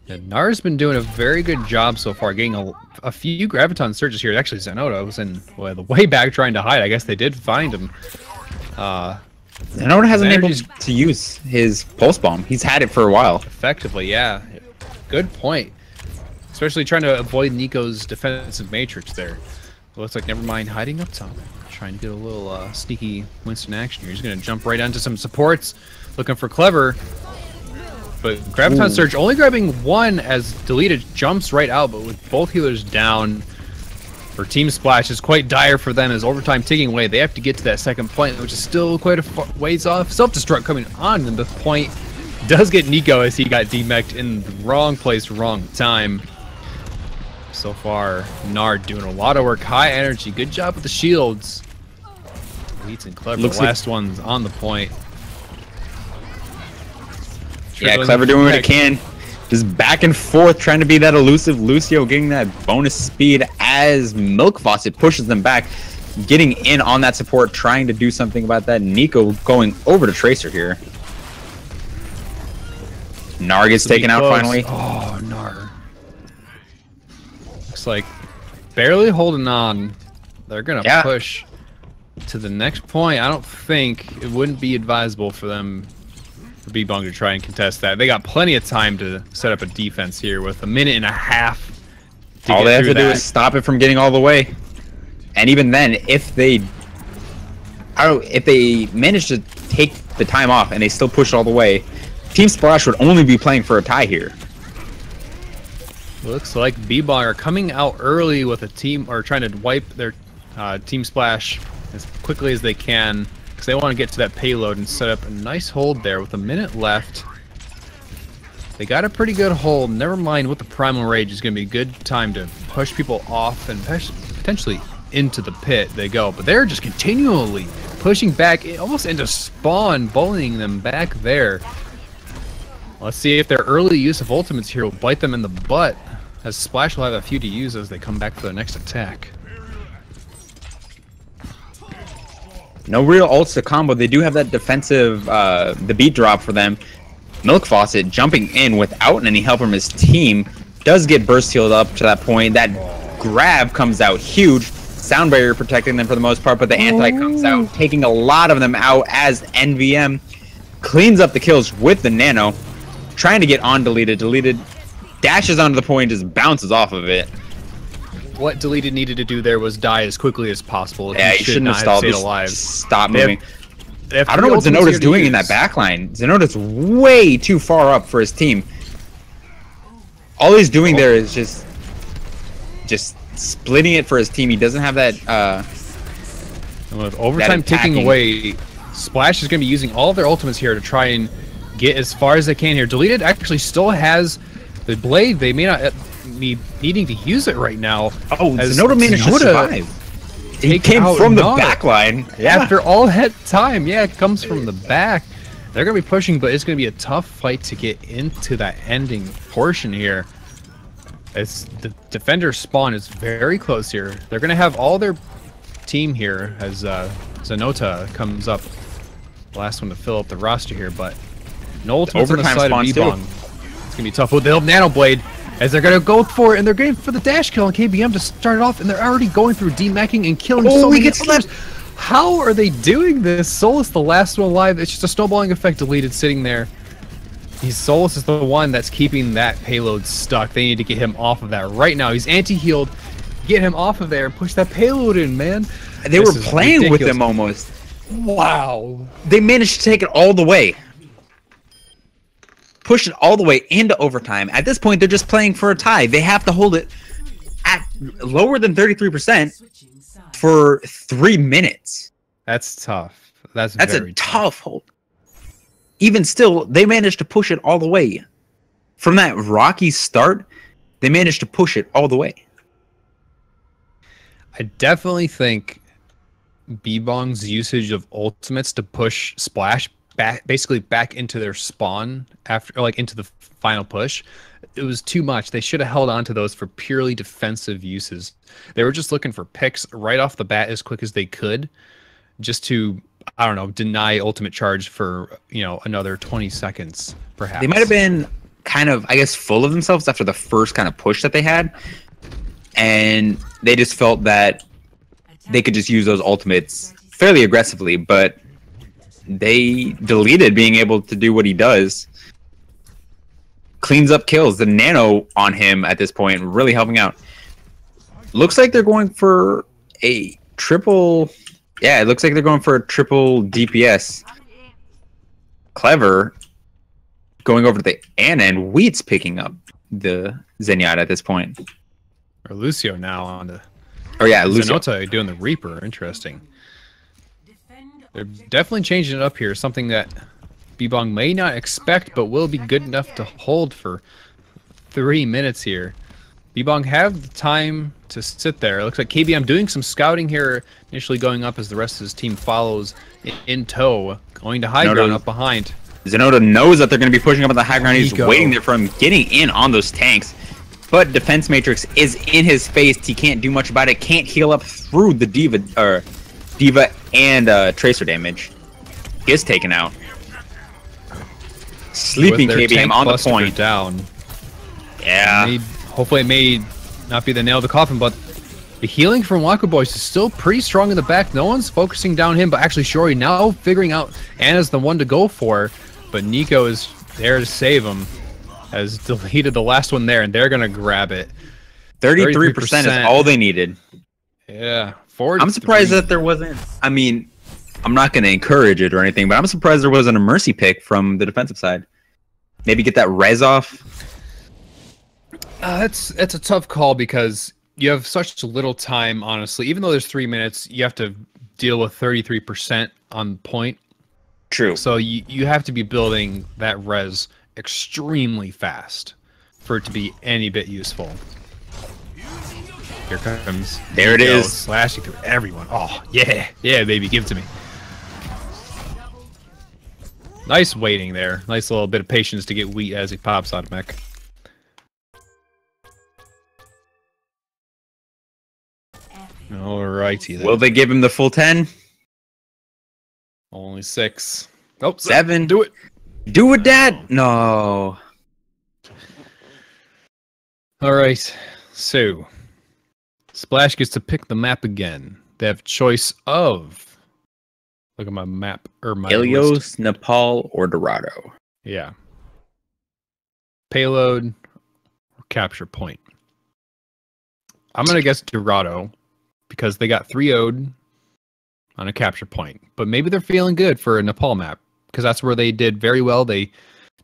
Yeah, Gnar's been doing a very good job so far, getting a few Graviton Surges here. Actually, Zenoda was in the way back trying to hide. I guess they did find him. Zenoda hasn't been able to use his pulse bomb. He's had it for a while. Effectively, yeah. Good point. Especially trying to avoid Nico's defensive matrix there. It looks like Nevermind hiding up top. Trying to get a little sneaky Winston action here. He's going to jump right onto some supports. Looking for Clever. But Graviton Surge only grabbing one as Deleted jumps right out, but with both healers down for Team Splash is quite dire for them as overtime ticking away. They have to get to that second point, which is still quite a ways off. Self-destruct coming on, and the point does get Nico as he got demeched in the wrong place, wrong time. So far, Gnar doing a lot of work. High energy. Good job with the shields. Wheats and Clever. The last one's on the point. Yeah, Clever doing what he can. Just back and forth, trying to be that elusive Lucio, getting that bonus speed as Milk Fawcett pushes them back. Getting in on that support, trying to do something about that. Nico going over to Tracer here. Gnar gets taken out finally. Oh, Gnar. Looks like barely holding on. They're gonna Yeah. push to the next point. I don't think it wouldn't be advisable for them, for Bbong, to try and contest that. They got plenty of time to set up a defense here with 1.5 minutes. All they have to do is stop it from getting all the way. And even then, if they manage to take the time off and they still push all the way, Team Splash would only be playing for a tie here. Looks like Bbong are coming out early with a team, or trying to wipe their Team Splash as quickly as they can, because they want to get to that payload and set up a nice hold there with 1 minute left. They got a pretty good hold. Never mind with the Primal Rage is going to be a good time to push people off and potentially into the pit they go. But they're just continually pushing back almost into spawn, bullying them back there. Let's see if their early use of ultimates here will bite them in the butt, as Splash will have a few to use as they come back for their next attack. No real ults to combo. They do have that defensive, the beat drop for them. Milk Faucet jumping in without any help from his team. Does get burst healed up to that point. That grab comes out huge. Sound barrier protecting them for the most part, but the anti comes out, taking a lot of them out as NVM cleans up the kills with the nano. Trying to get on deleted. Deleted dashes onto the point, just bounces off of it. What Deleted needed to do there was die as quickly as possible. Yeah, he shouldn't have stalled. Stayed alive. Stop moving. They have I don't know what Zenota's doing in that backline. Zenota's way too far up for his team. All he's doing there is just splitting it for his team. He doesn't have that. And with overtime ticking away, Splash is going to be using all of their ultimates here to try and get as far as they can here. Deleted actually still has the blade. They may not be needing to use it right now. Oh, Zenota managed to survive. He came from the back line. Yeah. After all that time, yeah, it comes from the back. They're going to be pushing, but it's going to be a tough fight to get into that ending portion here. As the defender spawn is very close here. They're going to have all their team here as Zenota comes up. Last one to fill up the roster here, but no ultimates on the side of Bbong. It's going to be tough with the Nano Blade, as they're going to go for it, and they're going for the dash kill on KBM to start it off, and they're already going through demacking and killing so many others. How are they doing this? Solus, the last one alive. It's just a snowballing effect. Deleted sitting there. Solus is the one that's keeping that payload stuck. They need to get him off of that right now. He's anti-healed. Get him off of there and push that payload in, man. They were playing with him almost. Wow. They managed to take it all the way. Push it all the way into overtime. At this point, they're just playing for a tie. They have to hold it at lower than 33% for 3 minutes. That's tough. That's a tough hold. Even still, they managed to push it all the way. From that rocky start, they managed to push it all the way. I definitely think Bbong's usage of ultimates to push Splash basically back into their spawn after, or like into the final push, it was too much. They should have held on to those for purely defensive uses. They were just looking for picks right off the bat as quick as they could, just to, I don't know, deny ultimate charge for, you know, another 20 seconds perhaps. They might have been kind of, I guess, full of themselves after the first kind of push that they had, and they just felt that they could just use those ultimates fairly aggressively, but they deleted being able to do what he does. Cleans up kills. The nano on him at this point really helping out. Looks like they're going for a triple. Yeah, it looks like they're going for a triple DPS. Clever going over to the Ana, and Wheat's picking up the Zenyatta at this point. Or Lucio now on the. Oh yeah, Lucio Zenota doing the Reaper. Interesting. They're definitely changing it up here. Something that Bbong may not expect, but will be good enough to hold for 3 minutes here. Bbong have the time to sit there. It looks like KBM doing some scouting here, initially going up as the rest of his team follows in tow, going to high ground up behind. Zenota knows that they're going to be pushing up on the high ground. He's waiting there for him, getting in on those tanks. But Defense Matrix is in his face. He can't do much about it. Can't heal up through the Diva and Tracer damage. Gets taken out. Sleeping KBM on the point. Down. Yeah. Hopefully it may not be the nail of the coffin, but The healing from Waka Boys is still pretty strong in the back. No one's focusing down him, but actually Shori now figuring out Anna's the one to go for. But Nico is there to save him. Has deleted the last one there, and they're going to grab it. 33% is all they needed. Yeah. 43. I'm surprised that there wasn't... I mean, I'm not going to encourage it or anything, but I'm surprised there wasn't a mercy pick from the defensive side. Maybe get that res off. It's a tough call because you have such little time, honestly. Even though there's 3 minutes, you have to deal with 33% on point. True. So you have to be building that res extremely fast for it to be any bit useful. Here comes. There it is. Slashing through everyone. Oh, yeah. Yeah, baby. Give it to me. Nice waiting there. Nice little bit of patience to get Wheat as he pops out of mech. Alrighty then. Will they give him the full 10? Only 6. Oh, 7. Do it. Do it, Dad. No. Alright. So, Splash gets to pick the map again. They have choice of... Look at my map, or my Ilios, list. Nepal, or Dorado. Yeah. Payload, or capture point. I'm going to guess Dorado, because they got 3-0'd on a capture point. But maybe they're feeling good for a Nepal map, because that's where they did very well. They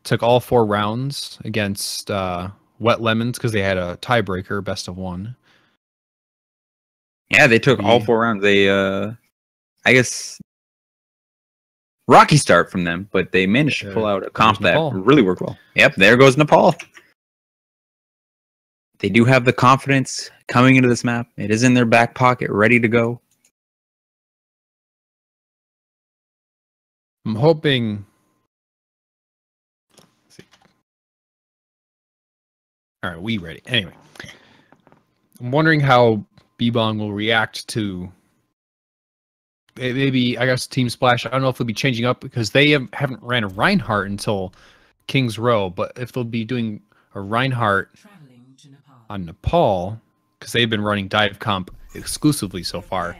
took all 4 rounds against Wet Lemons, because they had a tiebreaker, best of 1. Yeah, they took all 4 rounds. They, I guess... Rocky start from them, but they managed to pull out a comp that really worked well. Yep, there goes Nepal. They do have the confidence coming into this map. It is in their back pocket, ready to go. I'm hoping... Let's see. Alright, we ready. Anyway. I'm wondering how Bbong will react to... Maybe, I guess, Team Splash. I don't know if they'll be changing up because they haven't ran a Reinhardt until King's Row. But if they'll be doing a Reinhardt on Nepal, because they've been running dive comp exclusively so far,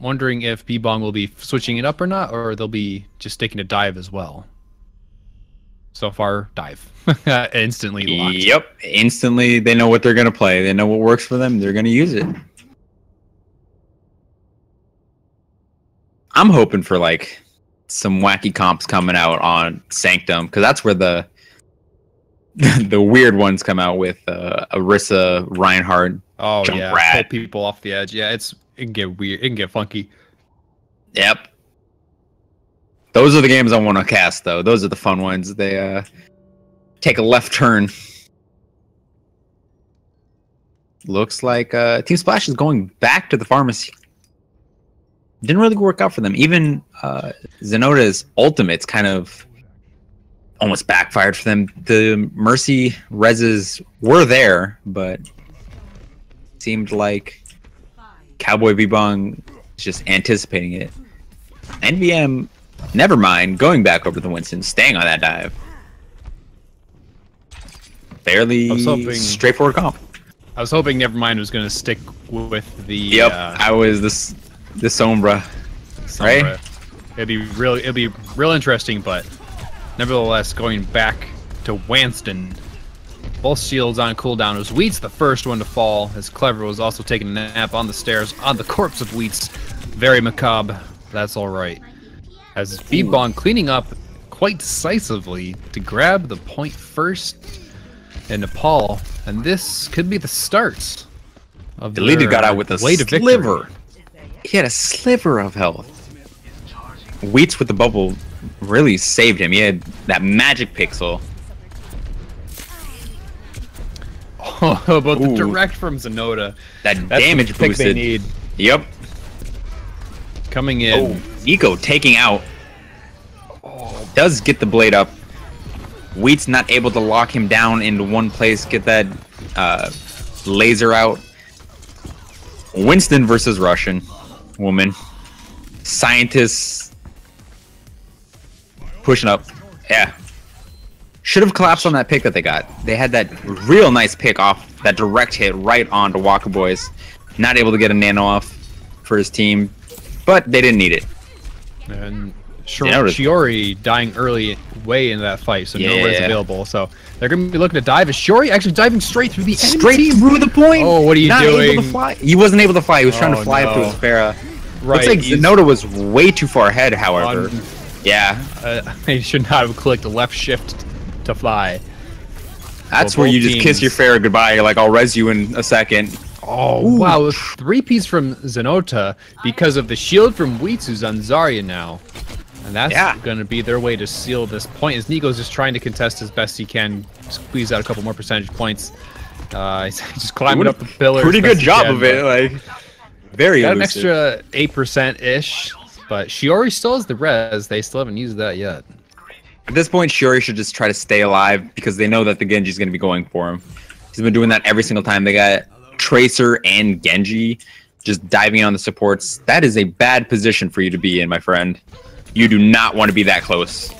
wondering if Bbong will be switching it up or not, or they'll be just sticking to dive as well. So far, dive. Instantly locked. Yep, instantly they know what they're going to play. They know what works for them. They're going to use it. I'm hoping for like some wacky comps coming out on Sanctum, because that's where the weird ones come out with Orisa, Reinhardt. Oh Jump yeah, Rat. pull people off the edge. Yeah, it can get weird. It can get funky. Yep. Those are the games I want to cast, though. Those are the fun ones. They take a left turn. Looks like Team Splash is going back to the pharmacy. Didn't really work out for them. Even Zenoda's ultimates kind of almost backfired for them. The Mercy reses were there, but seemed like Cowboy Bbong is just anticipating it. NVM, never mind, going back over the Winston, staying on that dive. Fairly straightforward comp. I was hoping Nevermind was going to stick with the... Yep, I was the Sombra, right? It'd be real interesting, but nevertheless, going back to Wanston, both shields on cooldown. It was Wheats the first one to fall, as Clever was also taking a nap on the stairs on the corpse of Wheats. Very macabre. That's all right. As Bbong cleaning up quite decisively to grab the point first in Nepal, and this could be the start of the leader got out with a sliver. He had a sliver of health. Wheats with the bubble really saved him. He had that magic pixel. Oh, but the direct from Zenoda. That's damage the pick boosted. They need. Yep. Coming in. Oh, Nico taking out. Does get the blade up. Wheat's not able to lock him down into one place. Get that laser out. Winston versus Russian woman. Scientists pushing up. Yeah. Should have collapsed on that pick that they got. They had that real nice pick off that direct hit right onto Waka Boys. Not able to get a nano off for his team, but they didn't need it. And Shiori dying early way into that fight, so no res available. So they're going to be looking to dive. Is Shiori actually diving straight through the enemy straight team? Through the point? Oh, what are you doing? Able to fly. He wasn't able to fly. He was trying to fly up to his Pharah. Right. Looks like Zenota was way too far ahead, however. Yeah. They should not have clicked left shift to fly. That's where you just kiss your Pharah goodbye. You're like, I'll res you in a second. Oh, wow. 3-piece from Zenota because of the shield from Witsu's on Zarya now. And that's going to be their way to seal this point, as Nico's just trying to contest as best he can, squeeze out a couple more percentage points. He's just climbing up the pillars. Pretty good job of it, like, very got elusive. An extra 8%-ish, but Shiori still has the res. They still haven't used that yet. At this point, Shiori should just try to stay alive because they know that the Genji's going to be going for him. He's been doing that every single time. They got Tracer and Genji just diving on the supports. That is a bad position for you to be in, my friend. You do not want to be that close.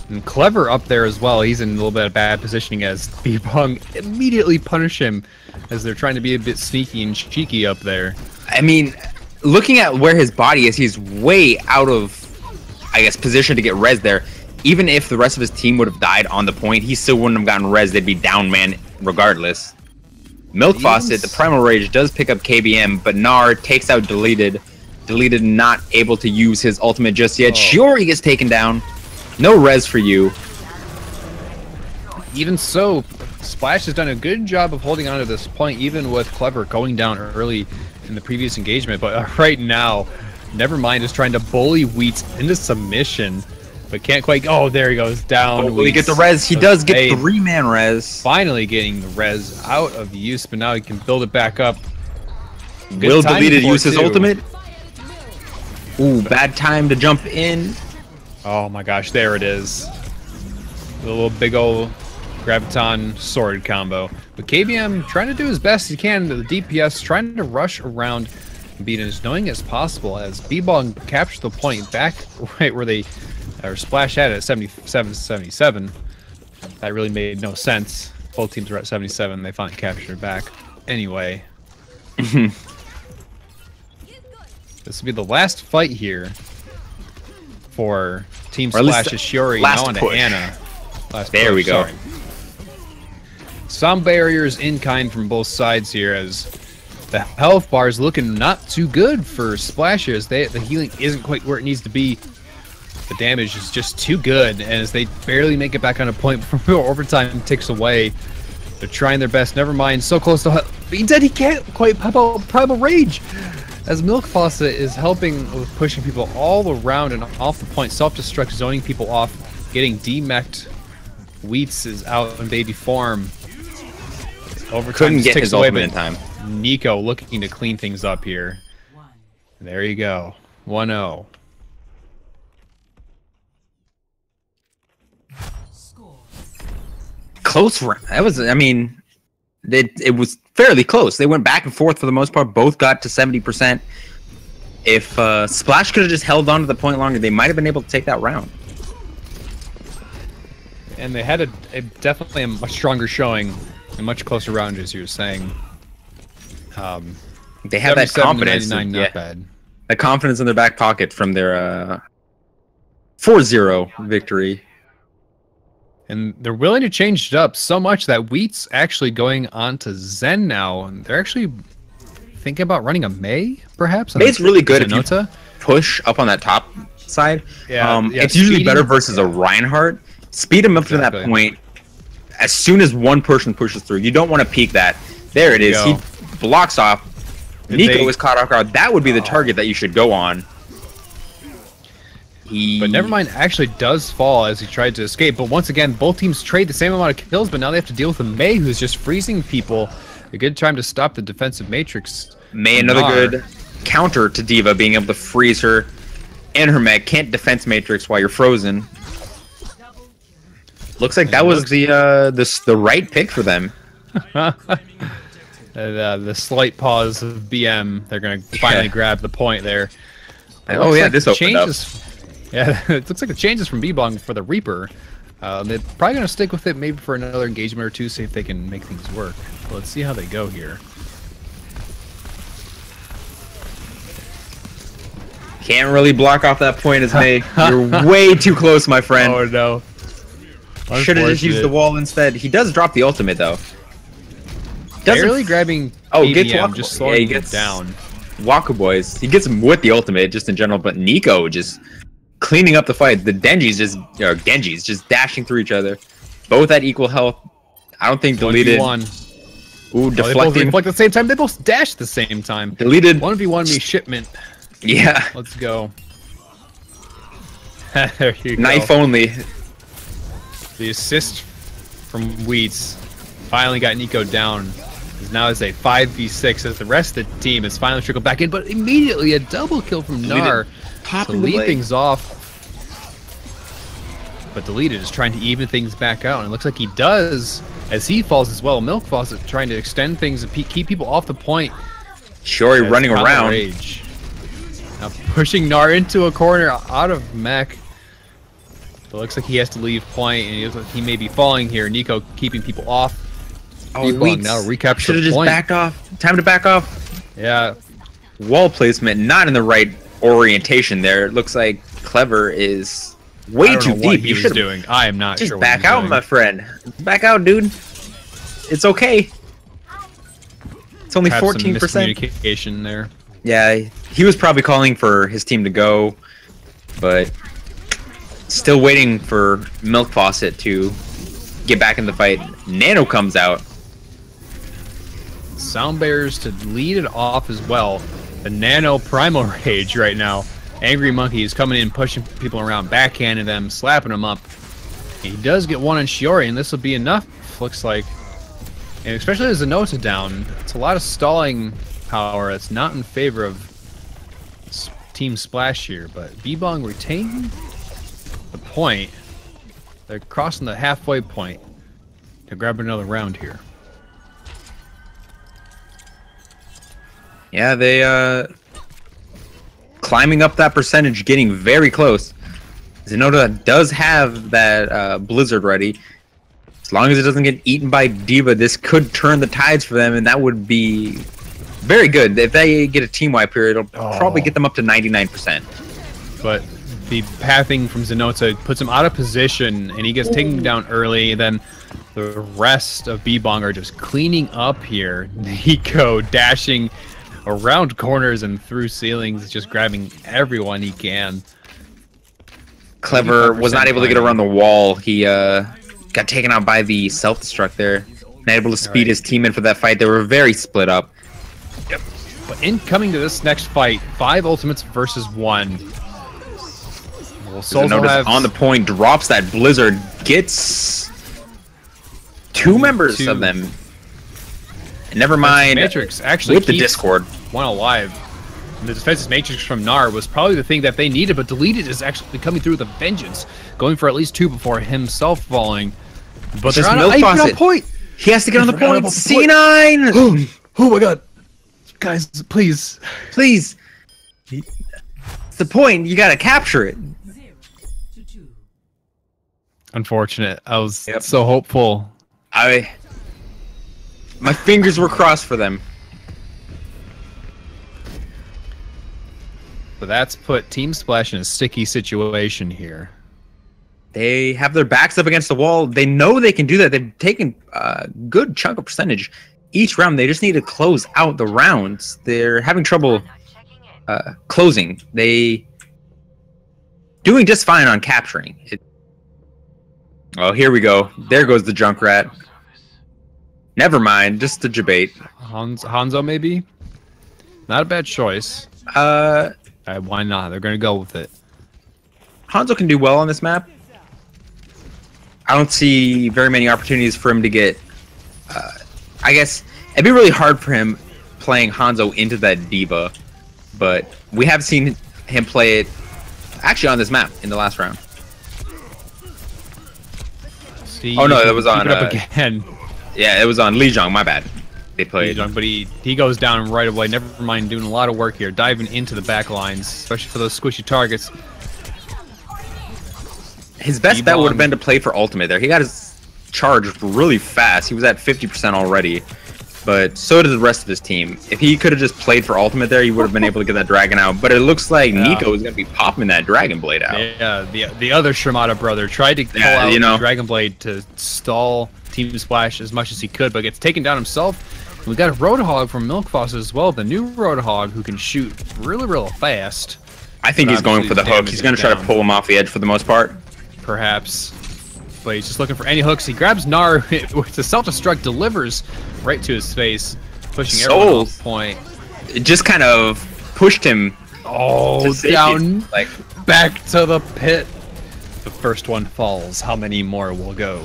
And Clever up there as well. He's in a little bit of bad positioning as Bbong immediately punish him as they're trying to be a bit sneaky and cheeky up there. I mean, looking at where his body is, he's way out of, I guess, position to get res there. Even if the rest of his team would have died on the point, he still wouldn't have gotten res. They'd be down man regardless. Milk Faucet, the Primal Rage, does pick up KBM, but Gnar takes out Deleted. Deleted not able to use his ultimate just yet. Shiori gets taken down. No res for you. Even so, Splash has done a good job of holding on to this point, even with Clever going down early in the previous engagement. But right now, Nevermind is trying to bully Wheats into submission, but can't quite. Oh, there he goes down. Will he get the res? He does get 3-man res. Finally getting the res out of use, but now he can build it back up. Will Deleted use his ultimate? Ooh, bad time to jump in. Oh my gosh, there it is. The little big old Graviton sword combo. But KBM trying to do his best he can to the DPS, trying to rush around and beat as knowing as possible as Bbong captured the point back right where they are Splash at 77-77. That really made no sense. Both teams were at 77. They finally captured it back. Anyway. This will be the last fight here for Team Splash's Shiori now on to Anna. There we go. Sorry. Some barriers in kind from both sides here as the health bar is looking not too good for Splashers. The healing isn't quite where it needs to be. The damage is just too good, and as they barely make it back on a point before overtime ticks away, they're trying their best. Nevermind, so close to being dead, he can't quite pop out Primal Rage. As Milk Faucet is helping with pushing people all around and off the point, self-destruct, zoning people off, getting demeched. Wheats is out in baby form. Overtime couldn't get his ultimate in time. Nico looking to clean things up here. There you go. 1-0. Close round. That was, I mean, it was fairly close. They went back and forth for the most part. Both got to 70%. If Splash could have just held on to the point longer, they might have been able to take that round. And they had definitely a much stronger showing, a much closer round, as you were saying. They have that confidence. Not bad. The confidence in their back pocket from their 4-0 victory. And they're willing to change it up so much that Wheat's actually going on to Zen now. And they're actually thinking about running a Mei, perhaps? Mei's really good if you push up on that top side. Yeah, it's usually better versus a Reinhardt. Speed him up to that point as soon as one person pushes through. You don't want to peek that. There it is. He blocks off. Nico is caught off guard. That would be the target that you should go on. But Nevermind actually does fall as he tried to escape. But once again, both teams trade the same amount of kills, but now they have to deal with a Mei who's just freezing people. A good time to stop the defensive matrix. Mei, another good counter to D.Va, being able to freeze her and her mech. Can't defense matrix while you're frozen. Looks like that was the right pick for them. The slight pause of BM. They're going to finally grab the point there. Oh yeah, this opened up. Yeah, it looks like the changes from Bbong for the Reaper. They're probably going to stick with it maybe for another engagement or two, see if they can make things work. But let's see how they go here. Can't really block off that point as May. You're way too close, my friend. Oh no. Should have just used the wall instead. He does drop the ultimate though. Barely grabbing gets BBM, just slowing he him gets down. Waka Boys. He gets him with the ultimate just in general, but Nico just cleaning up the fight. The Genji's just dashing through each other. Both at equal health. I don't think deleted. 1v1. Ooh, They both deflecting. reflect at the same time. They both dash at the same time. Deleted. 1v1 me shipment. Yeah. Let's go. There you go. Knife only. The assist from Wheats finally got Nico down. Now it's a 5v6 as the rest of the team has finally trickled back in, but immediately a double kill from Gnar to lead things off. But Deleted is trying to even things back out, and it looks like he does as he falls as well. Milk Falls is trying to extend things and keep people off the point. Shori running around. Rage. Now pushing Gnar into a corner out of mech. It looks like he has to leave point, and he may be falling here. Nico keeping people off. Oh, Bbong now recapture should have just point. backed off. Time to back off. Yeah. Wall placement not in the right orientation there. It looks like Clever is way too deep. You should doing. I am not just sure. Back out, my friend. Back out, dude. It's okay. It's only 14%. Miscommunication there. Yeah, he was probably calling for his team to go, but still waiting for Milk Faucet to get back in the fight. Nano comes out. Sound Bears to lead it off as well. The Nano Primal Rage right now. Angry Monkey is coming in, pushing people around, backhanding them, slapping them up. He does get one on Shiori, and this will be enough, looks like. And especially as Zenota down, it's a lot of stalling power that's not in favor of Team Splash here. But Bbong retaining the point. They're crossing the halfway point to grab another round here. Yeah, they climbing up that percentage, getting very close. Zenota does have that Blizzard ready. As long as it doesn't get eaten by D.Va, this could turn the tides for them, and that would be very good. If they get a team wipe here, it'll probably get them up to 99%. But the pathing from Zenota puts him out of position, and he gets taken down early. Then the rest of Bbong are just cleaning up here. Nico dashing around corners and through ceilings, just grabbing everyone he can. Clever was not able to get around the wall. He got taken out by the self-destruct there. Not able to speed his team in for that fight. They were very split up. Yep. But in coming to this next fight, 5 ultimates versus 1. Well, Zenota on the point, drops that Blizzard, gets 2 members of them. And never mind, Matrix actually with the Discord. One alive. And the defensive Matrix from Gnar was probably the thing that they needed, but Deleted is actually coming through with a vengeance, going for at least 2 before himself falling. But Just they're Milk on Faucet. point. He has to get on the point. C9! Oh my god. Guys, please. Please. It's the point. You gotta capture it. 0-2. Unfortunate. I was so hopeful. My fingers were crossed for them. But that's put Team Splash in a sticky situation here. They have their backs up against the wall. They know they can do that. They've taken a good chunk of percentage each round. They just need to close out the rounds. They're having trouble closing. They doing just fine on capturing it. Oh, here we go. There goes the Junkrat. Never mind, just the debate. Hanzo maybe? Not a bad choice. Why not? They're going to go with it. Hanzo can do well on this map. I don't see very many opportunities for him to get... I guess it'd be really hard for him playing Hanzo into that D.Va, but we have seen him play it actually on this map in the last round. See, oh no, that was on... Keep it up again. Yeah, it was on Lijiang, my bad. They played. Lijiang, but he goes down right away. Never mind doing a lot of work here, diving into the back lines, especially for those squishy targets. His best bet would have been to play for ultimate there. He got his charge really fast. He was at 50% already. but so does the rest of his team. If he could have just played for ultimate there, he would have been able to get that dragon out. But it looks like Nico is going to be popping that dragon blade out. Yeah, the other Shimada brother tried to pull out the dragon blade to stall Team Splash as much as he could, but gets taken down himself. And we got a Roadhog from Milkfoss as well, the new Roadhog who can shoot really fast. I think he's going for the hook. He's going to try to pull him off the edge for the most part. Perhaps. But he's just looking for any hooks. He grabs Gnar with the self-destruct, delivers right to his face, pushing everyone off point. It just kind of pushed him. Oh, down, like back to the pit. The first one falls. How many more will go?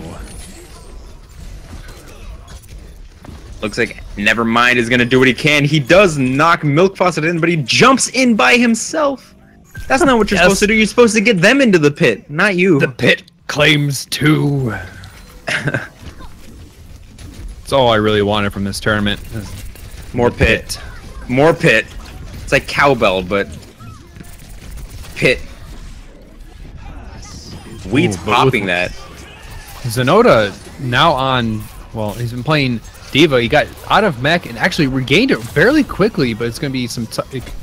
Looks like Nevermind is going to do what he can. He does knock Milk Faucet in, but he jumps in by himself. That's not what you're supposed to do. You're supposed to get them into the pit, not you. The pit claims two. That's all I really wanted from this tournament. More pit. More pit. It's like cowbell, but pit. Weed's popping that. Zenota now on, well, he's been playing Diva. He got out of mech and actually regained it fairly quickly, but it's going to be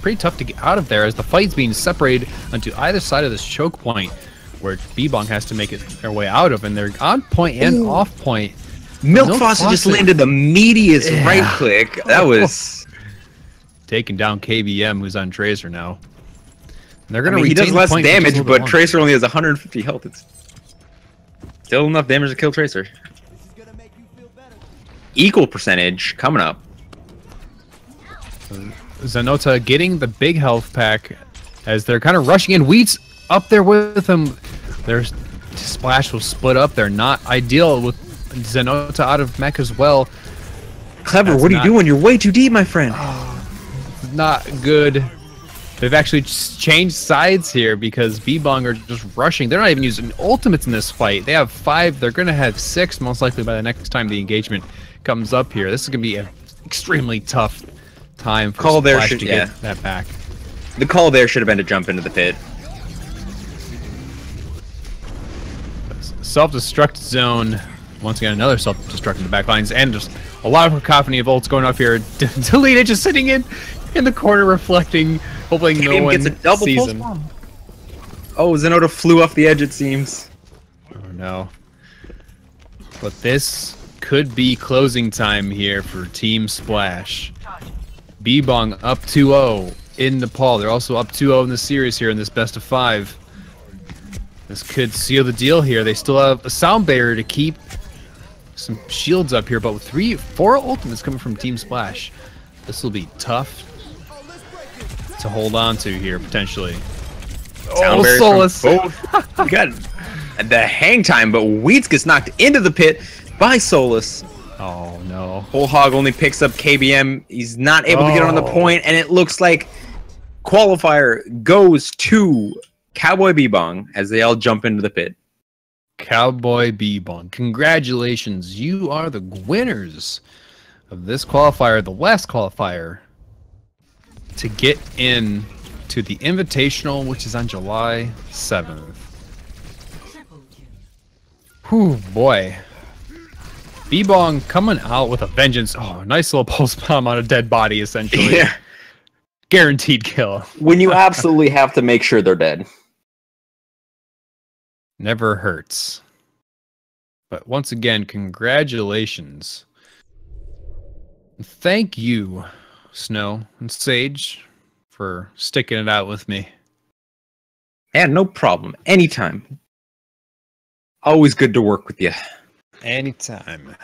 pretty tough to get out of there as the fight's being separated onto either side of this choke point where Bbong has to make their way out of, and they're on point and off point. Milk Faucet just landed the meatiest right click. That was taking down KBM, who's on Tracer now. And they're going to he does less damage, but Tracer only has 150 health. It's still enough damage to kill Tracer. Equal percentage coming up. Zenota getting the big health pack as they're kind of rushing in. Wheat's up there with him. Their Splash will split up. They're not ideal with Zenota out of mech as well. Clever, what are you doing? You're way too deep, my friend. Not good. They've actually changed sides here because Bbong are just rushing. They're not even using ultimates in this fight. They have 5. They're going to have 6 most likely by the next time the engagement comes up here. This is going to be an extremely tough time for Splash to get that back. The call there should have been to jump into the pit. Self-destruct zone. Once again, another self-destruct in the back lines, and just a lot of cacophony of ults going off here. Delete just sitting in the corner, reflecting, hoping no one gets a double sees pulse him. bomb. Oh, Zenota flew off the edge, it seems. Oh no. But this could be closing time here for Team Splash. Bbong up 2-0 in Nepal. They're also up 2-0 in the series here in this best of 5. This could seal the deal here. They still have a sound barrier to keep some shields up here, but with 4 ultimates coming from Team Splash, this will be tough to hold on to here potentially. Oh, Solus! You got the hang time, but Weeds gets knocked into the pit by Solus. Oh no! Whole Hog only picks up KBM. He's not able to get on the point, and it looks like Qualifier goes to Cowboy Bbong as they all jump into the pit. Cowboy Bbong, congratulations! You are the winners of this qualifier, the last qualifier to get in to the Invitational, which is on July 7th. Whew, boy. Bbong coming out with a vengeance. Oh, nice little pulse bomb on a dead body, essentially. Yeah. Guaranteed kill. When you absolutely have to make sure they're dead. Never hurts. But once again, congratulations. Thank you, Snow and Sage, for sticking it out with me. Yeah, no problem. Anytime. Always good to work with you. Anytime.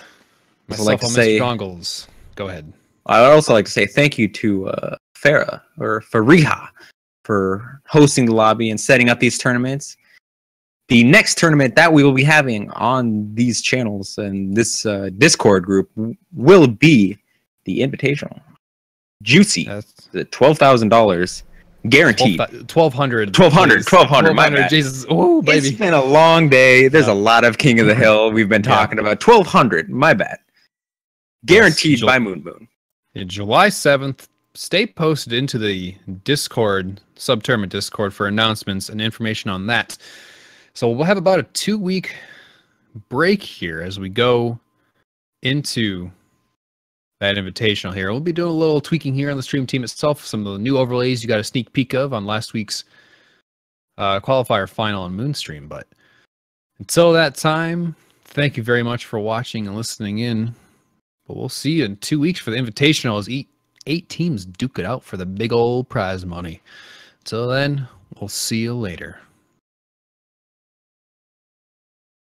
I'd like to say, Strongles. Go ahead. I'd also like to say thank you to Farah, or Fariha, for hosting the lobby and setting up these tournaments. The next tournament that we will be having on these channels and this Discord group will be the Invitational. Juicy. That's $12,000 guaranteed. 1,200. My bad. Jesus. Oh, baby. It's been a long day. There's a lot of King of the Hill we've been talking about. 1,200. My bad. Guaranteed by MOONMOON. July 7th. Stay posted into the Discord, sub-tournament Discord, for announcements and information on that. So we'll have about a 2-week break here as we go into that Invitational here. We'll be doing a little tweaking here on the stream team itself. Some of the new overlays you got a sneak peek of on last week's qualifier final on Moonstream. But until that time, thank you very much for watching and listening in. But we'll see you in 2 weeks for the Invitational as 8 teams duke it out for the big old prize money. Until then, we'll see you later.